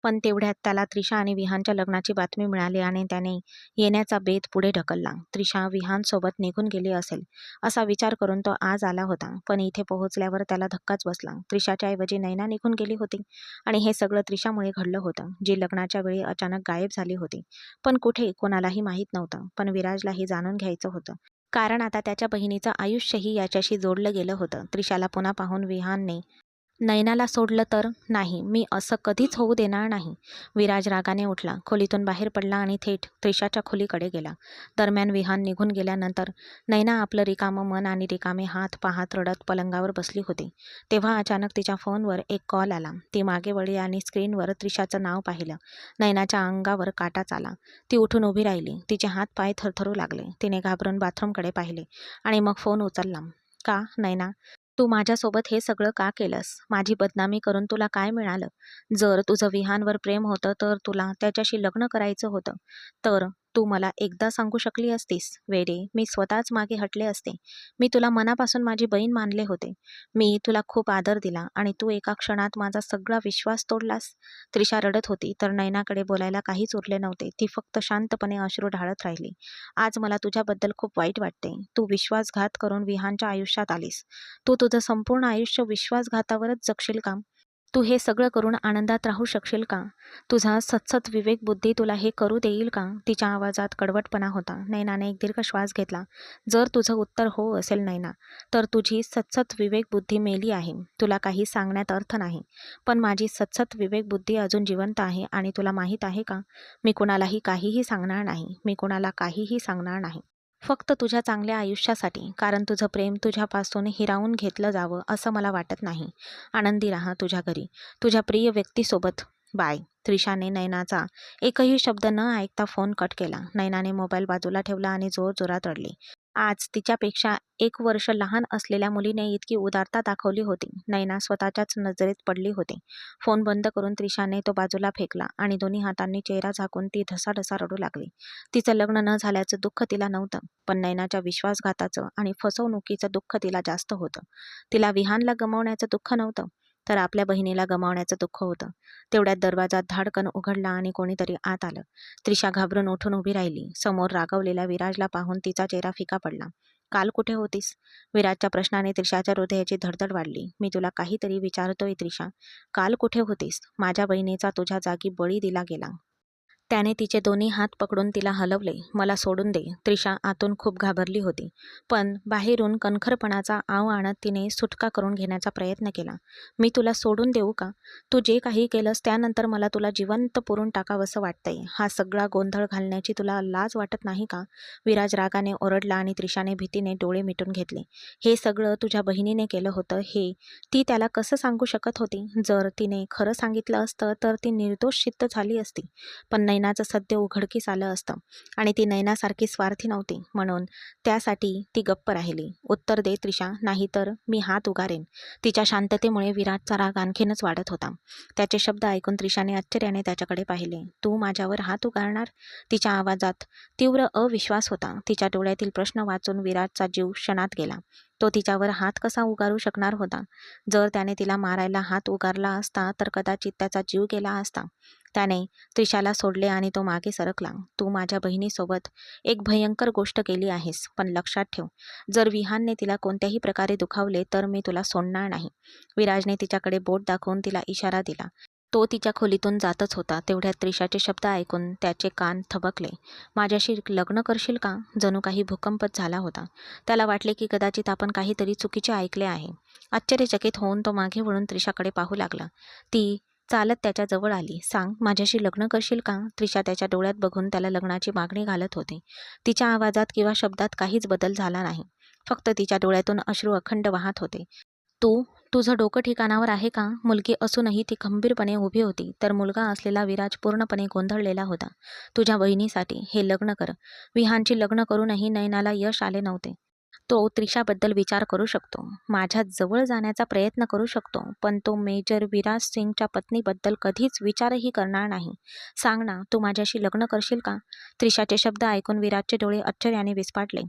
पण तेवढ्यात त्याला त्रिशा आणि विहानच्या लग्नाची बातमी मिळाली आणि त्याने येण्याचा बेत पुढे ढकलला. त्रिशा विहानसोबत निघून गेली असेल असा विचार करून तो आज आला होता. पण इथे पोहोचल्यावर त्याला धक्काच बसला. त्रिशाच्या ऐवजी नैना निघून गेली होती आणि हे सगळं त्रिशामुळे घडलं होतं, जी लग्नाच्या वेळी अचानक गायब झाली होती. पण कुठे कोणालाही माहीत नव्हतं. पण विराजलाही जाणून घ्यायचं होतं, कारण आता त्याच्या बहिणीचं आयुष्यही याच्याशी जोडलं गेलं होतं. त्रिशाला पुन्हा पाहून विहानने नैनाला सोडलं तर नाही, मी असं कधीच होऊ देणार नाही. विराज रागाने उठला, खोलीतून बाहेर पडला आणि थेट त्रिशाच्या खोलीकडे गेला. दरम्यान विहान निघून गेल्यानंतर नैना आपलं रिकामं मन आणि रिकामे हात पाहत रडत पलंगावर बसली होती. तेव्हा अचानक तिच्या फोनवर एक कॉल आला. ती मागे वळली आणि स्क्रीनवर त्रिशाचं नाव पाहिलं. नैनाच्या अंगावर काटाच आला. ती उठून उभी राहिली. तिचे हात पाय थरथरू लागले. तिने घाबरून बाथरूमकडे पाहिले आणि मग फोन उचलला. का नैना, तू माझ्यासोबत हे सगळं का केलंस? माझी बदनामी करून तुला काय मिळालं? जर तुझं विहानवर प्रेम होतं तर तुला त्याच्याशी लग्न करायचं होतं, तर तू मला एकदा सांगू शकली असतीस. वेडे, मी स्वतःच मागे हटले असते. मी तुला मनापासून माझी बहीण मानले होते. मी तुला खूप आदर दिला आणि तू एका क्षणात माझा सगळा विश्वास तोडलास. त्रिशा रडत होती तर नैनाकडे बोलायला काहीच उरले नव्हते. ती फक्त शांतपणे अश्रू ढाळत राहिली. आज मला तुझ्याबद्दल खूप वाईट वाटते. तू विश्वासघात करून विहानच्या आयुष्यात आलीस. तू तुझं संपूर्ण आयुष्य विश्वासघातावरच जगशील का? तू हे सगळं करून आनंदात राहू शकशील का? तुझा सतसत विवेक बुद्धी तुला हे करू देईल का? तिच्या आवाजात कडवटपणा होता. नैनाने एक दीर्घ श्वास घेतला. जर तुझं उत्तर हो असेल नैना, तर तुझी सतसत विवेक बुद्धी मेली आहे. तुला काही सांगण्यात अर्थ नाही. पण माझी सतसत विवेक बुद्धी अजून जिवंत आहे आणि तुला माहीत आहे का? मी कुणालाही काहीही सांगणार नाही. मी कुणाला काहीही सांगणार नाही. फक्त तुझ्या चांगल्या आयुष्यासाठी, कारण तुझं प्रेम तुझ्यापासून हिरावून घेतलं जावं असं मला वाटत नाही. आनंदी राहा तुझ्या घरी, तुझ्या प्रिय व्यक्तीसोबत. बाय. त्रिशाने नैनाचा एकही शब्द न ऐकता फोन कट केला. नैनाने मोबाईल बाजूला ठेवला आणि जोरजोरात रडली. आज तिच्यापेक्षा 1 वर्ष लहान असलेल्या मुलीने इतकी उदारता दाखवली होती. नैना स्वतःच्याच नजरेत पडली होती. फोन बंद करून त्रिशाने तो बाजूला फेकला आणि दोन्ही हातांनी चेहरा झाकून ती ढसाढसा रडू लागली. तिचं लग्न न झाल्याचं दुःख तिला नव्हतं, पण नैनाच्या विश्वासघाताचं आणि फसवणुकीचं दुःख तिला जास्त होतं. तिला विहानला गमावण्याचं दुःख नव्हतं, तर आपल्या बहिणीला गमावण्याचं दुःख होतं. तेवढ्यात दरवाजा धाडकन उघडला आणि कोणीतरी आत आलं. त्रिशा घाबरून उठून उभी राहिली. समोर रागावलेल्या विराजला पाहून तिचा चेहरा फिका पडला. काल कुठे होतीस? विराजच्या प्रश्नाने त्रिशाच्या हृदयाची धडधड वाढली. मी तुला काहीतरी विचारतोय त्रिशा. काल कुठे होतीस? माझ्या बहिणीचा तुझ्या जागी बळी दिला गेला. त्याने तिचे दोन्ही हात पकडून तिला हलवले. मला सोडून दे. त्रिशा आतून खूप घाबरली होती, पण बाहेरून कणखरपणाचा आव आणत तिने सुटका करून घेण्याचा प्रयत्न केला. मी तुला सोडून देऊ का? तू जे काही केलंस त्यानंतर मला तुला जिवंत पुरून टाकावंसं वाटतंय. हा सगळा गोंधळ घालण्याची तुला लाज वाटत नाही का? विराज रागाने ओरडला आणि त्रिशाने भीतीने डोळे मिटून घेतले. हे सगळं तुझ्या बहिणीने केलं होतं हे ती त्याला कसं सांगू शकत होती? जर तिने खरं सांगितलं असतं तर ती निर्दोष सिद्ध झाली असती. पण नैनाचं सत्य उघडकीस आलं असतं आणि ती नैनासारखी स्वार्थी नव्हती, म्हणून त्यासाठी ती गप्प राहिली. उत्तर दे त्रिशा, नाहीतर मी हात उगारेन. तिच्या शांततेमुळे विराजचा राग आणखीनच वाढत होता. त्याचे शब्द ऐकून त्रिशाने आश्चर्याने त्याच्याकडे पाहिले. तू माझ्यावर हात उगारणार? तिच्या आवाजात तीव्र अविश्वास होता. तिच्या डोळ्यातील प्रश्न वाचून विराजचा जीव क्षणात गेला. तो तिच्यावर हात कसा उगारू शकणार होता? जर त्याने तिला मारायला हात उगारला असता तर कदाचित त्याचा जीव गेला असता. त्याने त्रिशाला सोडले आणि तो मागे सरकला. तू माझ्या बहिणीसोबत एक भयंकर गोष्ट केली आहेस, पण लक्षात ठेव, जर विहानने तिला कोणत्याही प्रकारे दुखावले तर मी तुला सोडणार नाही. विराजने तिच्याकडे बोट दाखवून तिला इशारा दिला. तो तिच्या खोलीतून जातच होता. तेवढ्यात त्रिशाचे शब्द ऐकून त्याचे कान थबकले. माझ्याशी लग्न करशील का? जणू काही भूकंपच झाला होता. त्याला वाटले की कदाचित आपण काहीतरी चुकीचे ऐकले आहे. आश्चर्यचकित होऊन तो मागे वळून त्रिशाकडे पाहू लागला. ती चालत त्याच्या जवळ आली. सांग, माझ्याशी लग्न करशील का? त्रिशा त्याच्या डोळ्यात बघून त्याला लग्नाची मागणी घालत होती. तिच्या आवाजात किंवा शब्दात काहीच बदल झाला नाही. फक्त तिच्या डोळ्यातून अश्रू अखंड वाहत होते. तू तुझं डोकं ठिकाणावर आहे का? मुलगी असूनही ती खंबीरपणे उभी होती, तर मुलगा असलेला विराज पूर्णपणे गोंधळलेला होता. तुझ्या बहिणीसाठी हे लग्न कर. विहानची लग्न करूनही नैनाला यश आले नव्हते. तो त्रिशाबद्दल विचार करू शकतो, माझ्या जवळ जाण्याचा प्रयत्न करू शकतो, पण तो मेजर विराज सिंगच्या पत्नीबद्दल कधीच विचारही करणार नाही. सांग ना, तू माझ्याशी लग्न करशील का? त्रिशाचे शब्द ऐकून विराजचे डोळे आश्चर्याने विस्फारले.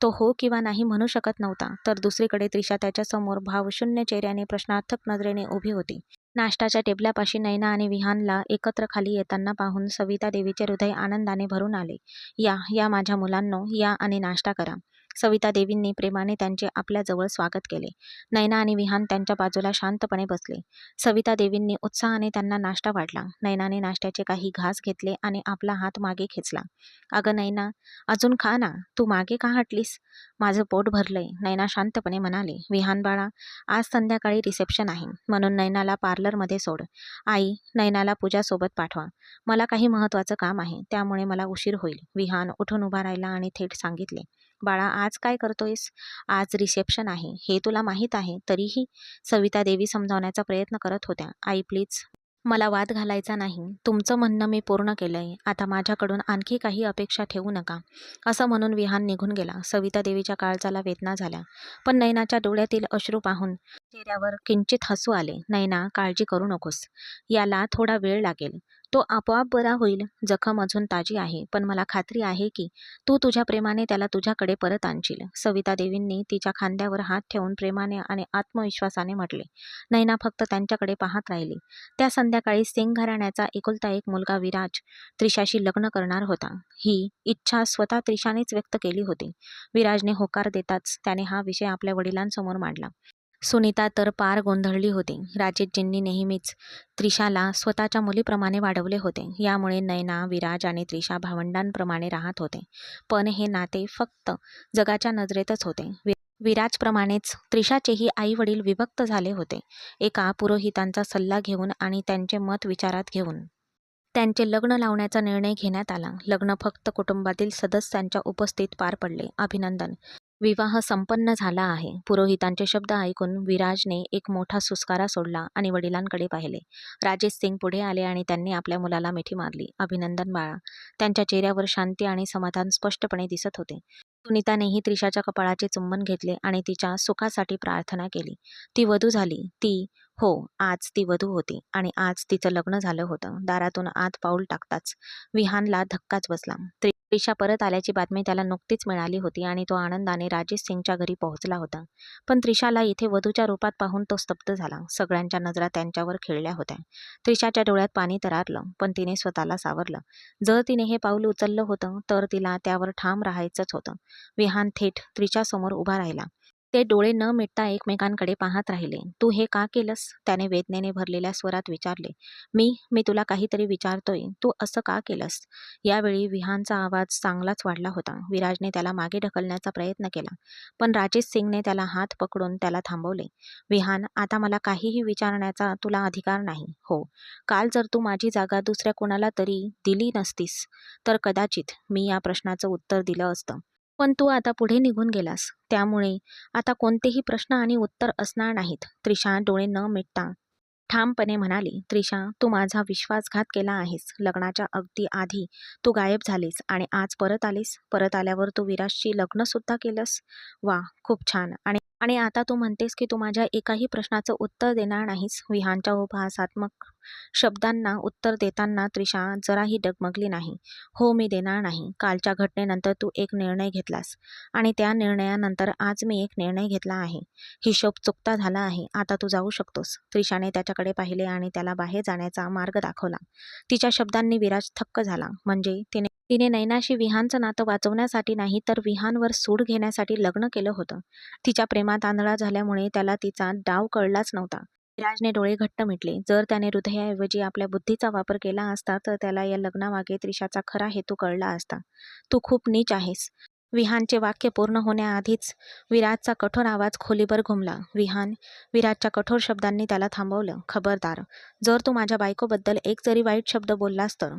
तो हो किंवा नाही म्हणू शकत नव्हता, तर दुसरीकडे त्रिशा त्याच्यासमोर भावशून्य चेहऱ्याने प्रश्नार्थक नजरेने उभी होती. नाश्ताच्या टेबलापाशी नैना आणि विहानला एकत्र खाली येताना पाहून सविता देवीचे हृदय आनंदाने भरून आले. या या माझ्या मुलांनो, या आणि नाश्ता करा. सविता देवींनी प्रेमाने त्यांचे आपल्याजवळ स्वागत केले. नैना आणि विहान त्यांच्या बाजूला शांतपणे बसले. सविता देवींनी उत्साहाने त्यांना नाश्ता वाढला. नैनाने नाश्त्याचे काही घास घेतले आणि आपला हात मागे खेचला. अगं नैना, अजून खा ना, तू मागे का हटलीस? माझं पोट भरलंय, नैना शांतपणे म्हणाले. विहान बाळा, आज संध्याकाळी रिसेप्शन आहे, म्हणून नैनाला पार्लरमध्ये सोड. आई, नैनाला पूजासोबत पाठवा. मला काही महत्त्वाचं काम आहे, त्यामुळे मला उशीर होईल. विहान उठून उभा राहिला आणि थेट सांगितले. बाळा, आज काय करतोयस? आज रिसेप्शन आहे, हे तुला माहीत आहे, तरीही? सविता देवी समजावण्याचा प्रयत्न करत होत्या. आई प्लीज, मला वाद घालायचा नाही. तुमचं म्हणणं मी पूर्ण केलंय. आता माझ्याकडून आणखी काही अपेक्षा ठेवू नका. असं म्हणून विहान निघून गेला. सविता देवीच्या काळजाला वेदना झाल्या, पण नैनाच्या डोळ्यातील अश्रू पाहून चेहऱ्यावर किंचित हसू आले. नैना, काळजी करू नकोस. याला थोडा वेळ लागेल. तो आपोआप बरा होईल. जखम अजून ताजी आहे, पण मला खात्री आहे की तू तुझ्या प्रेमाने त्याला तुझ्याकडे परत आणशील. सविता देवींनी तिच्या खांद्यावर हात ठेवून प्रेमाने आणि आत्मविश्वासाने म्हटले. नैना फक्त त्यांच्याकडे पाहत राहिली. त्या संध्याकाळी सिंग घराण्याचा एकुलता एक मुलगा विराज त्रिशाशी लग्न करणार होता. ही इच्छा स्वतः त्रिशानेच व्यक्त केली होती. विराजने होकार देताच त्याने हा विषय आपल्या वडिलांसमोर मांडला. सुनीता तर पार गोंधळली होती. राजेशजींनी नेहमीच त्रिशाला स्वतःच्या मुलीप्रमाणे वाढवले होते. यामुळे नैना, विराज आणि त्रिशा भावंडांप्रमाणे राहत होते. पण हे नाते फक्त जगाच्या नजरेतच होते. विराजप्रमाणेच त्रिशाचेही आई वडील विभक्त झाले होते. एका पुरोहितांचा सल्ला घेऊन आणि त्यांचे मत विचारात घेऊन त्यांचे लग्न लावण्याचा निर्णय घेण्यात आला. लग्न फक्त कुटुंबातील सदस्यांच्या उपस्थितीत पार पडले. अभिनंदन, विवाह संपन्न झाला आहे. पुरोहितांचे शब्द ऐकून विराजने एक मोठा सुस्कारा सोडला आणि वडिलांकडे पाहिले. राजेश सिंग पुढे आले आणि त्यांनी आपल्या मुलाला मिठी मारली. अभिनंदन बाळा. त्यांच्या चेहऱ्यावर शांती आणि समाधान स्पष्टपणे दिसत होते. सुनीतानेही त्रिशाच्या कपाळाचे चुंबन घेतले आणि तिच्या सुखासाठी प्रार्थना केली. ती वधू झाली. हो, आज ती वधू होती आणि आज तिचं लग्न झालं होतं. दारातून आत पाऊल टाकताच विहानला धक्काच बसला. त्रिशा परत आल्याची बातमी त्याला नुकतीच मिळाली होती आणि तो आनंदाने राजेश सिंगच्या घरी पोहोचला होता. पण त्रिशाला इथे वधूच्या रूपात पाहून तो स्तब्ध झाला. सगळ्यांच्या नजरा त्यांच्यावर खिळल्या होत्या. त्रिशाच्या डोळ्यात पाणी तरारलं, पण तिने स्वतःला सावरलं. जर तिने हे पाऊल उचललं होतं तर तिला त्यावर ठाम राहायचंच होतं. विहान थेट त्रिशासमोर उभा राहिला. ते डोळे न मिटता एकमेकांकडे पाहत राहिले. तू हे का केलंस? त्याने वेदनेने भरलेल्या स्वरात विचारले. मी तुला काहीतरी विचारतोय. तू असं का केलंस? यावेळी विहानचा आवाज चांगलाच वाढला होता. विराजने त्याला मागे ढकलण्याचा प्रयत्न केला, पण राजेश सिंगने त्याला हात पकडून त्याला थांबवले. विहान, आता मला काहीही विचारण्याचा तुला अधिकार नाही. हो, काल जर तू माझी जागा दुसऱ्या कोणाला तरी दिली नसतीस तर कदाचित मी या प्रश्नाचं उत्तर दिलं असतं. पण तू आता पुढे निघून गेलास, त्यामुळे आता कोणतेही प्रश्न आणि उत्तर असणार नाहीत. त्रिशा डोळे न मिटता ठामपणे म्हणाली. त्रिशा, तू माझा विश्वासघात केला आहेस. लग्नाच्या अगदी आधी तू गायब झालीस आणि आज परत आलीस. परत आल्यावर तू विराजशी लग्न सुद्धा केलंस. वा, खूप छान. आणि आणि आता तू म्हणतेस की तू माझ्या एकाही प्रश्नाचं उत्तर देणार नाहीस. विहानच्या उपहासात्मक शब्दांना उत्तर देताना त्रिशा जराही डगमगली नाही. हो, मी देणार नाही. कालच्या घटनेनंतर तू एक निर्णय घेतलास आणि त्या निर्णयानंतर आज मी एक निर्णय घेतला आहे. हिशोब चुकता झाला आहे. आता तू जाऊ शकतोस. त्रिशाने त्याच्याकडे पाहिले आणि त्याला बाहेर जाण्याचा मार्ग दाखवला. तिच्या शब्दांनी विराज थक्क झाला. म्हणजे तिने तिने नैनाशी विहानचं नातं वाचवण्यासाठी नाही, तर विहानवर सूड घेण्यासाठी लग्न केलं होतं. तिच्या प्रेमात आंधळा झाल्यामुळे त्याला तिचा डाव कळलाच नव्हता. विराजने डोळे घट्ट मिटले. जर त्याने हृदयाऐवजी आपल्या बुद्धीचा वापर केला असता तर त्याला या लग्नामागे त्रिशाचा खरा हेतू कळला असता. तू खूप नीच आहेस. विहानचे वाक्य पूर्ण होण्याआधीच विराजचा कठोर आवाज खोलीभर घुमला. विराजच्या कठोर शब्दांनी त्याला थांबवलं. खबरदार, जर तू माझ्या बायकोबद्दल एक जरी वाईट शब्द बोललास तर.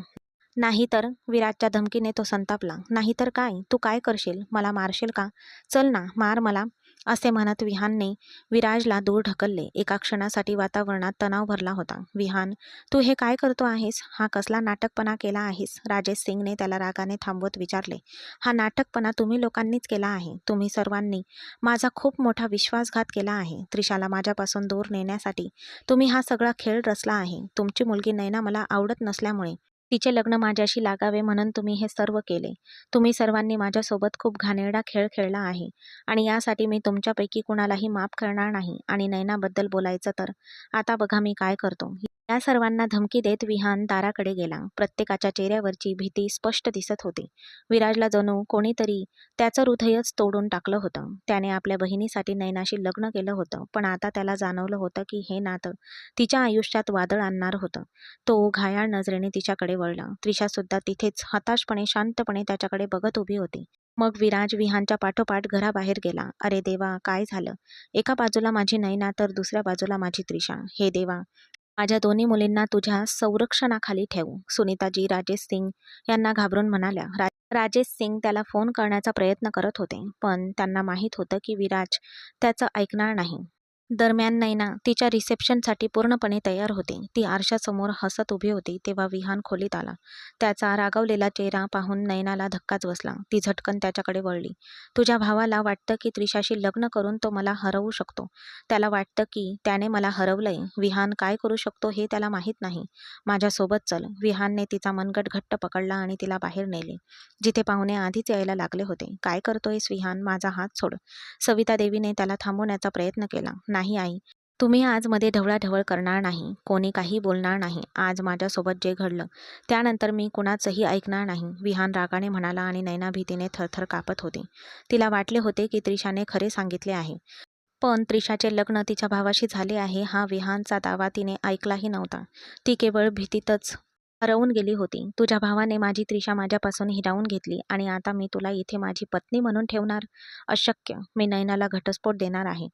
नाहीतर, विराजच्या धमकीने तो संतापला. नाहीतर काय? तू काय करशील? मला मारशील का? चल ना, मार मला. असे म्हणत विहानने विराजला दूर ढकलले. एका क्षणासाठी वातावरणात तणाव भरला होता. विहान, तू हे काय करतो आहेस? हा कसला नाटकपणा केला आहेस? राजेश सिंगने त्याला रागाने थांबवत विचारले. हा नाटकपणा तुम्ही लोकांनीच केला आहे. तुम्ही सर्वांनी माझा खूप मोठा विश्वासघात केला आहे. त्रिशाला माझ्यापासून दूर नेण्यासाठी तुम्ही हा सगळा खेळ रचला आहे. तुमची मुलगी नैना मला आवडत नसल्यामुळे तिचे लग्न माझ्याशी लागावे म्हणून तुम्ही हे सर्व केले. तुम्ही सर्वांनी माझ्यासोबत खूप घाणेरडा खेळ खेळला आहे आणि यासाठी मी तुमच्यापैकी कुणालाही माफ करणार नाही. आणि नैनाबद्दल बोलायचं तर आता बघा मी काय करतो. या सर्वांना धमकी देत विहान दाराकडे गेला. प्रत्येकाच्या चेहऱ्यावरची भीती स्पष्ट दिसत होती. विराजला जणू कोणीतरी त्याचं हृदयच तोडून टाकलं होतं. त्याने आपल्या बहिणीसाठी नैनाशी लग्न केलं होतं, पण आता त्याला जाणवलं होतं की हे नातं तिच्या आयुष्यात वादळ आणणार होतं. तो घायाळ नजरेने तिच्याकडे वळला. त्रिशासुद्धा तिथेच हताशपणे शांतपणे त्याच्याकडे बघत उभी होती. मग विराज विहानच्या पाठोपाठ घराबाहेर गेला. अरे देवा, काय झालं? एका बाजूला माझी नैना तर दुसऱ्या बाजूला माझी त्रिशा. हे देवा, माझ्या दोन्ही मुलींना तुझ्या संरक्षणाखाली ठेव. सुनीताजी राजेश सिंग यांना घाबरून म्हणाल्या. राजेश सिंग त्याला फोन करण्याचा प्रयत्न करत होते, पण त्यांना माहीत होतं की विराज त्याचं ऐकणार नाही. दरम्यान नैना तिच्या रिसेप्शनसाठी पूर्णपणे तयार होती. ती आरशासमोर हसत उभी होती तेव्हा विहान खोलीत आला. त्याचा रागावलेला चेहरा पाहून नैनाला धक्काच बसला. ती झटकन त्याच्याकडे वळली. तुझ्या भावाला वाटतं की त्रिशाशी लग्न करून तो मला हरवू शकतो. त्याला वाटतं की त्याने मला हरवलंय. विहान काय करू शकतो हे त्याला माहीत नाही. माझ्यासोबत चल. विहानने तिचा मनगट घट्ट पकडला आणि तिला बाहेर नेले, जिथे पाहुणे आधीच यायला लागले होते. काय करतोयस विहान? माझा हात सोड. सविता देवीने त्याला थांबवण्याचा प्रयत्न केला. नाही आई, तुम्ही आज मध्ये ढवळाढवळ करणार नाही. कोणी काही बोलणार नाही. आज माझ्यासोबत जे घडलं त्यानंतर मी कुणाचंही ऐकणार नाही. विहान रागाने म्हणाला आणि नैना भीतीने थरथर कापत होती. तिला वाटले होते की त्रिशाने खरे सांगितले आहे, पण त्रिशाचे लग्न तिच्या भावाशी झाले आहे हा विहानचा दावा तिने ऐकलाही नव्हता. ती केवळ भीतीतच हरवून गेली होती. तुझ्या भावाने माझी त्रिशा माझ्यापासून हिरावून घेतली आणि आता मी तुला इथे माझी पत्नी म्हणून ठेवणार? अशक्य. मी नैनाला घटस्फोट देणार आहे.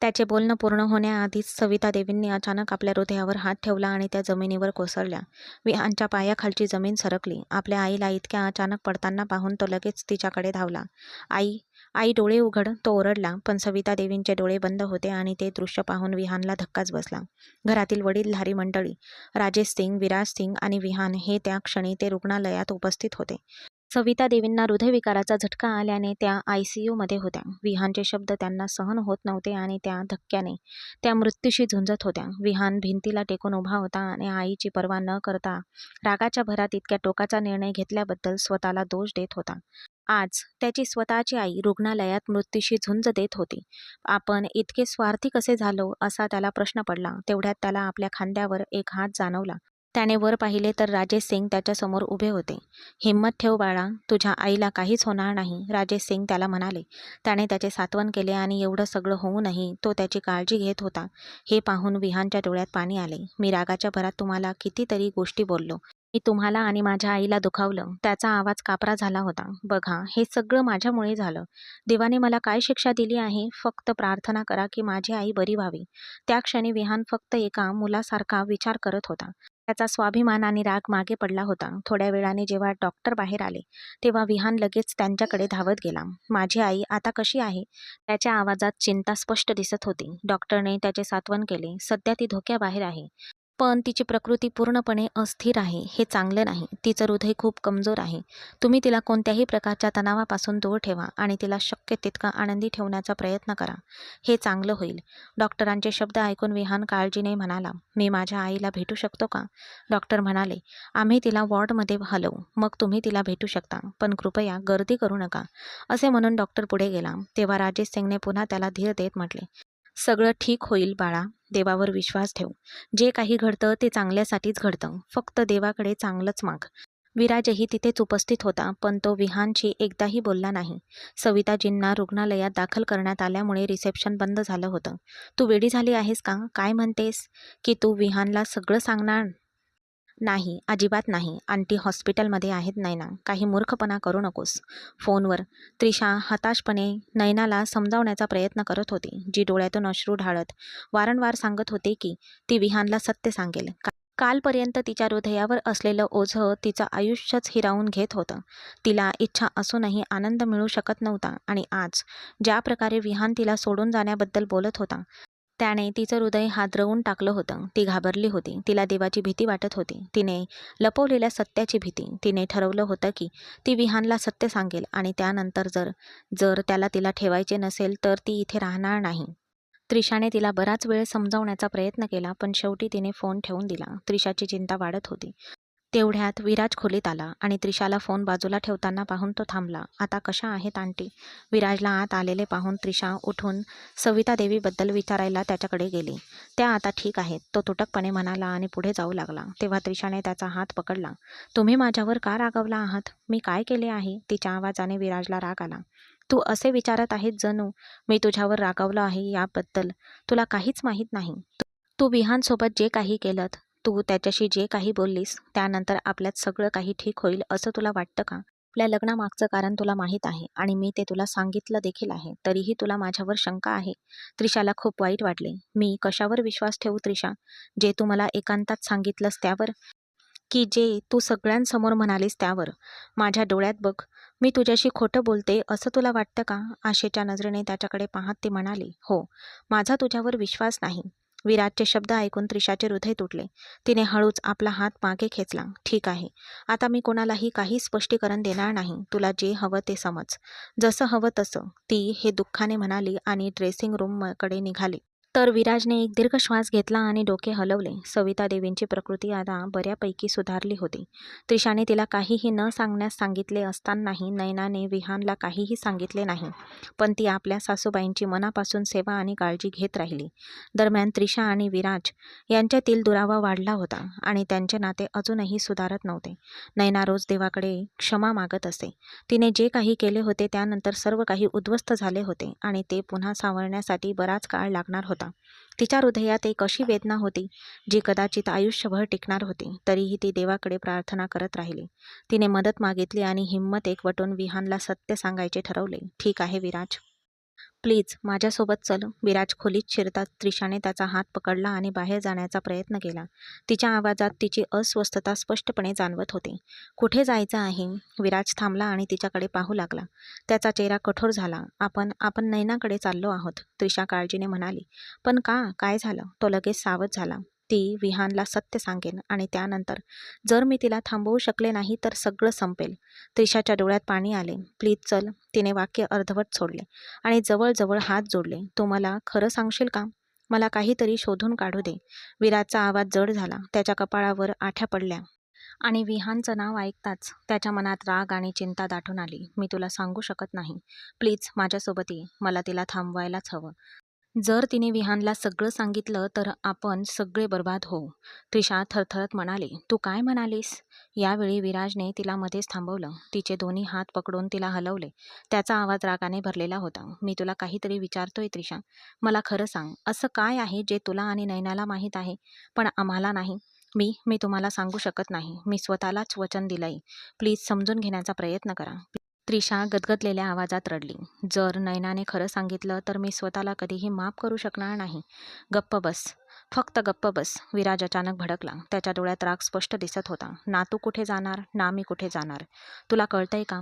त्याचे बोलणं पूर्ण होण्याआधीच सविता देवींनी अचानक आपल्या हृदयावर हात ठेवला आणि त्या जमिनीवर कोसळल्या. विहानच्या पायाखालची जमीन सरकली. आपल्या आईला इतक्या अचानक पडताना पाहून तो लगेच तिच्याकडे धावला. आई, आई डोळे उघड, तो ओरडला. पण सविता देवींचे डोळे बंद होते आणि ते दृश्य पाहून विहानला धक्काच बसला. घरातील वडीलधारी मंडळी राजेश सिंग, विराज सिंग आणि विहान हे त्या क्षणी ते रुग्णालयात उपस्थित होते. सविता देवींना हृदयविकाराचा झटका आल्याने त्या ICU-मध्ये होत्या. विहानचे शब्द त्यांना सहन होत नव्हते आणि त्या धक्क्याने त्या मृत्यूशी झुंजत होत्या. विहान भिंतीला टेकून उभा होता आणि आईची पर्वा न करता रागाच्या भरात इतक्या टोकाचा निर्णय घेतल्याबद्दल स्वतःला दोष देत होता. आज त्याची स्वतःची आई रुग्णालयात मृत्यूशी झुंज देत होती. आपण इतके स्वार्थी कसे झालो असा त्याला प्रश्न पडला. तेवढ्यात त्याला आपल्या खांद्यावर एक हात जाणवला. त्याने वर पाहिले तर राजेश सिंग त्याच्यासमोर उभे होते. हिम्मत ठेव बाळा, तुझ्या आईला काहीच होणार नाही, राजेश सिंग त्याला म्हणाले. त्याने त्याचे सांत्वन केले आणि एवढं सगळं होऊनही तो त्याची काळजी घेत होता हे पाहून विहानच्या डोळ्यात पाणी आले. मी रागाच्या भरात तुम्हाला कितीतरी गोष्टी बोललो. मी तुम्हाला आणि माझ्या आईला दुखावलं. त्याचा आवाज कापरा झाला होता. बघा, हे सगळं माझ्यामुळे झालं. देवाने मला काय शिक्षा दिली आहे? फक्त प्रार्थना करा की माझी आई बरी व्हावी. त्या क्षणी विहान फक्त एका मुलासारखा विचार करत होता. त्याचा स्वाभिमान आणि राग मागे पडला होता. थोड्या वेळाने जेव्हा डॉक्टर बाहेर आले तेव्हा विहान लगेच त्यांच्याकडे धावत गेला. माझी आई आता कशी आहे? त्याच्या आवाजात चिंता स्पष्ट दिसत होती. डॉक्टरने त्याचे सांत्वन केले. सध्या ती धोक्याबाहेर आहे, पण तिची प्रकृती पूर्णपणे अस्थिर आहे. हे चांगलं नाही. तिचं हृदय खूप कमजोर आहे. तुम्ही तिला कोणत्याही प्रकारच्या तणावापासून दूर ठेवा आणि तिला शक्य तितका आनंदी ठेवण्याचा प्रयत्न करा. हे चांगलं होईल. डॉक्टरांचे शब्द ऐकून विहान काळजीने म्हणाला. मी माझ्या आईला भेटू शकतो का? डॉक्टर म्हणाले. आम्ही तिला वॉर्डमध्ये हलवू, मग तुम्ही तिला भेटू शकता, पण कृपया गर्दी करू नका. असे म्हणून डॉक्टर पुढे गेला. तेव्हा राजेश सिंगने पुन्हा त्याला धीर देत म्हटले. सगळं ठीक होईल बाळा. देवावर विश्वास ठेव. जे काही घडतं ते चांगल्यासाठीच घडतं. फक्त देवाकडे चांगलंच माग. विराजही तिथेच उपस्थित होता, पण तो विहानशी एकदाही बोलला नाही. सविताजींना रुग्णालयात दाखल करण्यात आल्यामुळे रिसेप्शन बंद झालं होतं. तू वेडी झाली आहेस का? काय म्हणतेस की तू विहानला सगळं सांगणार? नाही, अजिबात नाही. आंटी हॉस्पिटलमध्ये आहेत नैना. काही मूर्खपणा करू नकोस. फोनवर त्रिशा हताशपणे नैनाला समजावण्याचा प्रयत्न करत होती, जी डोळ्यातून अश्रू ढाळत वारंवार सांगत होते की ती विहानला सत्य सांगेल. कालपर्यंत तिच्या हृदयावर असलेलं ओझं तिचं आयुष्यच हिरावून घेत होतं. तिला इच्छा असूनही आनंद मिळू शकत नव्हता आणि आज ज्या प्रकारे विहान तिला सोडून जाण्याबद्दल बोलत होता, त्याने तिचं हृदय हादरवून टाकलं होतं. ती घाबरली होती. तिला देवाची भीती वाटत होती. तिने लपवलेल्या सत्याची भीती. तिने ठरवलं होतं की ती विहानला सत्य सांगेल आणि त्यानंतर जर जर त्याला तिला ठेवायचे नसेल तर ती इथे राहणार नाही. त्रिशाने तिला बराच वेळ समजावण्याचा प्रयत्न केला, पण शेवटी तिने फोन ठेवून दिला. त्रिशाची चिंता वाढत होती. तेवढ्यात विराज खोलीत आला आणि त्रिशाला फोन बाजूला ठेवताना पाहून तो थांबला. "आता कशा आहेत आंटी?" विराजला आत आलेले पाहून त्रिशा उठून सविता देवीबद्दल विचारायला त्याच्याकडे गेली. "त्या आता ठीक आहेत," तो तुटकपणे म्हणाला आणि पुढे जाऊ लागला. तेव्हा त्रिशाने त्याचा हात पकडला. "तुम्ही माझ्यावर का रागावला आहात? मी काय केले आहे?" तिच्या आवाजाने विराजला राग आला. "तू असे विचारत आहेत जणू मी तुझ्यावर रागावलो आहे. याबद्दल तुला काहीच माहीत नाही. तू विहानसोबत जे काही केलंत, तू त्याच्याशी जे काही बोललीस, त्यानंतर आपल्यात सगळं काही ठीक होईल असं तुला वाटतं का? आपल्या लग्नामागचं कारण तुला माहीत आहे आणि मी ते तुला सांगितलं देखील आहे. तरीही तुला माझ्यावर शंका आहे." त्रिशाला खूप वाईट वाटले. "मी कशावर विश्वास ठेवू त्रिशा? जे तू मला एकांतात सांगितलंस त्यावर? की जे तू सगळ्यांसमोर म्हणालीस त्यावर? माझ्या डोळ्यात बघ, मी तुझ्याशी खोटं बोलते असं तुला वाटतं का?" आशेच्या नजरेने त्याच्याकडे पाहत ती म्हणाली, "हो, माझा तुझ्यावर विश्वास नाही." विराजचे शब्द ऐकून त्रिशाचे हृदय तुटले. तिने हळूच आपला हात मागे खेचला. "ठीक आहे, आता मी कोणालाही काही स्पष्टीकरण देणार नाही. तुला जे हवं ते समज." "जसं हवं तसं," ती हे दुःखाने म्हणाली आणि ड्रेसिंग रूमकडे निघाली. तर विराजने एक दीर्घ श्वास घेतला आणि डोके हलवले. सविता देवींची प्रकृती आता बऱ्यापैकी सुधारली होती. त्रिशाने तिला काहीही न सांगण्यास सांगितले असतानाही नयनाने विहानला काहीही सांगितले नाही. पण ती आपल्या सासूबाईंची मनापासून सेवा आणि काळजी घेत राहिली. दरम्यान त्रिशा आणि विराज यांच्यातील दुरावा वाढला होता आणि त्यांचे नाते अजूनही सुधारत नव्हते. नयना रोज देवाकडे क्षमा मागत असे. तिने जे काही केले होते त्यानंतर सर्व काही उद्ध्वस्त झाले होते आणि ते पुन्हा सावरण्यासाठी बराच काळ लागणार होता. तिच्या हृदयात एक अशी वेदना होती जी कदाचित आयुष्यभर टिकणार होती. तरीही ती देवाकडे प्रार्थना करत राहिली. तिने मदत मागितली आणि हिंमत एकवटून विहानला सत्य सांगायचे ठरवले. "ठीक आहे विराज, प्लीज माझ्यासोबत चल." विराज खोलीत शिरताच त्रिशाने त्याचा हात पकडला आणि बाहेर जाण्याचा प्रयत्न केला. तिच्या आवाजात तिची अस्वस्थता स्पष्टपणे जाणवत होती. "कुठे जायचं आहे?" विराज थांबला आणि तिच्याकडे पाहू लागला. त्याचा चेहरा कठोर झाला. आपण आपण नयनाकडे चाललो आहोत," त्रिशा काळजीने म्हणाली. "पण का? काय झालं?" तो लगेच सावध झाला. "ती विहानला सत्य सांगेन आणि त्यानंतर जर मी तिला थांबवू शकले नाही तर सगळं संपेल." त्रिशाच्या डोळ्यात पाणी आले. "प्लीज चल." तिने वाक्य अर्धवट सोडले आणि जवळ हात जोडले. "तू मला खरं सांगशील का? मला काहीतरी शोधून काढू दे." विराजचा आवाज जड झाला. त्याच्या कपाळावर आठ्या पडल्या आणि विहानचं नाव ऐकताच त्याच्या मनात राग आणि चिंता दाटून आली. "मी तुला सांगू शकत नाही. प्लीज माझ्यासोबत ये. मला तिला थांबवायलाच हवं. जर तिने विहानला सगळं सांगितलं तर आपण सगळे बर्बाद होऊ." त्रिशा थरथरत म्हणाली, "तू काय म्हणालीस?" यावेळी विराजने तिला मध्येच थांबवलं. तिचे दोन्ही हात पकडून तिला हलवले. त्याचा आवाज रागाने भरलेला होता. "मी तुला काहीतरी विचारतोय त्रिशा. मला खरं सांग, असं काय आहे जे तुला आणि नयनाला माहीत आहे पण आम्हाला नाही?" मी तुम्हाला सांगू शकत नाही. मी स्वतःलाच वचन दिलंय. प्लीज समजून घेण्याचा प्रयत्न करा." त्रिशा गदगदलेल्या आवाजात रडली. "जर नयनाने खरं सांगितलं तर मी स्वतःला कधीही माफ करू शकणार नाही." "गप्प बस, फक्त गप्प बस." विराज अचानक भडकला. त्याच्या डोळ्यात राग स्पष्ट दिसत होता. "ना तू कुठे जाणार ना मी कुठे जाणार. तुला कळतंय का?"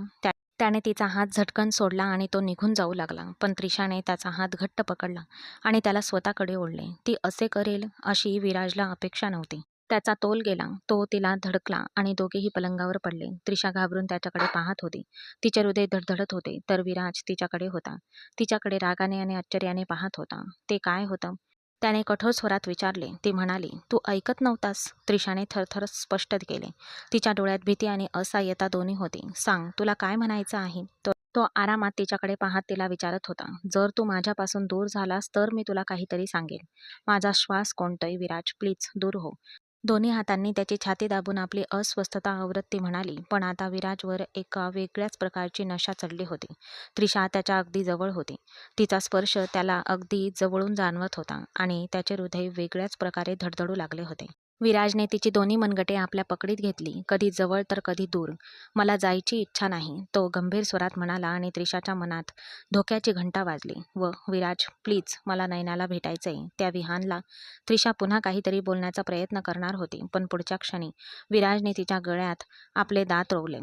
त्याने तिचा हात झटकन सोडला आणि तो निघून जाऊ लागला. पण त्रिशाने त्याचा हात घट्ट पकडला आणि त्याला स्वतःकडे ओढले. ती असे करेल अशी विराजला अपेक्षा नव्हती. त्याचा तोल गेला. तो तिला धडकला आणि दोघेही पलंगावर पडले. त्रिशा घाबरून त्याच्याकडे पाहत होती. तिचे हृदय धडधडत होते. तर विराज तिच्याकडे होता. तिच्याकडे रागाने आणि आश्चर्याने पाहत होता. "ते काय होतं?" त्याने कठोर स्वरात विचारले. ती म्हणाली, "तू ऐकत नव्हतास." त्रिशाने थरथर स्पष्ट केले. तिच्या डोळ्यात भीती आणि असहाय्यता दोन्ही होती. "सांग, तुला काय म्हणायचं आहे?" तो आरामात तिच्याकडे पाहत तिला विचारत होता. "जर तू माझ्यापासून दूर झालास तर मी तुला काहीतरी सांगेन." "माझा श्वास कोंडतोय विराज, प्लीज दूर हो." दोन्ही हातांनी त्याची छाती दाबून आपली अस्वस्थता आवरत ती म्हणाली. पण आता विराजवर एका वेगळ्याच प्रकारची नशा चढली होती. त्रिशा त्याच्या अगदी जवळ होती. तिचा स्पर्श त्याला अगदी जवळून जाणवत होता आणि त्याचे हृदय वेगळ्याच प्रकारे धडधडू लागले होते. विराजने तिची दोन्ही मनगटे आपल्या पकडीत घेतली, कधी जवळ तर कधी दूर. मला जायची इच्छा नाही, तो गंभीर स्वरात म्हणाला आणि त्रिशाच्या मनात धोक्याची घंटा वाजली. विराज प्लीज, मला नयनाला भेटायचंय, त्या विहानला. त्रिशा पुन्हा काहीतरी बोलण्याचा प्रयत्न करणार होती, पण पुढच्या क्षणी विराजने तिच्या गळ्यात आपले दात रोवले.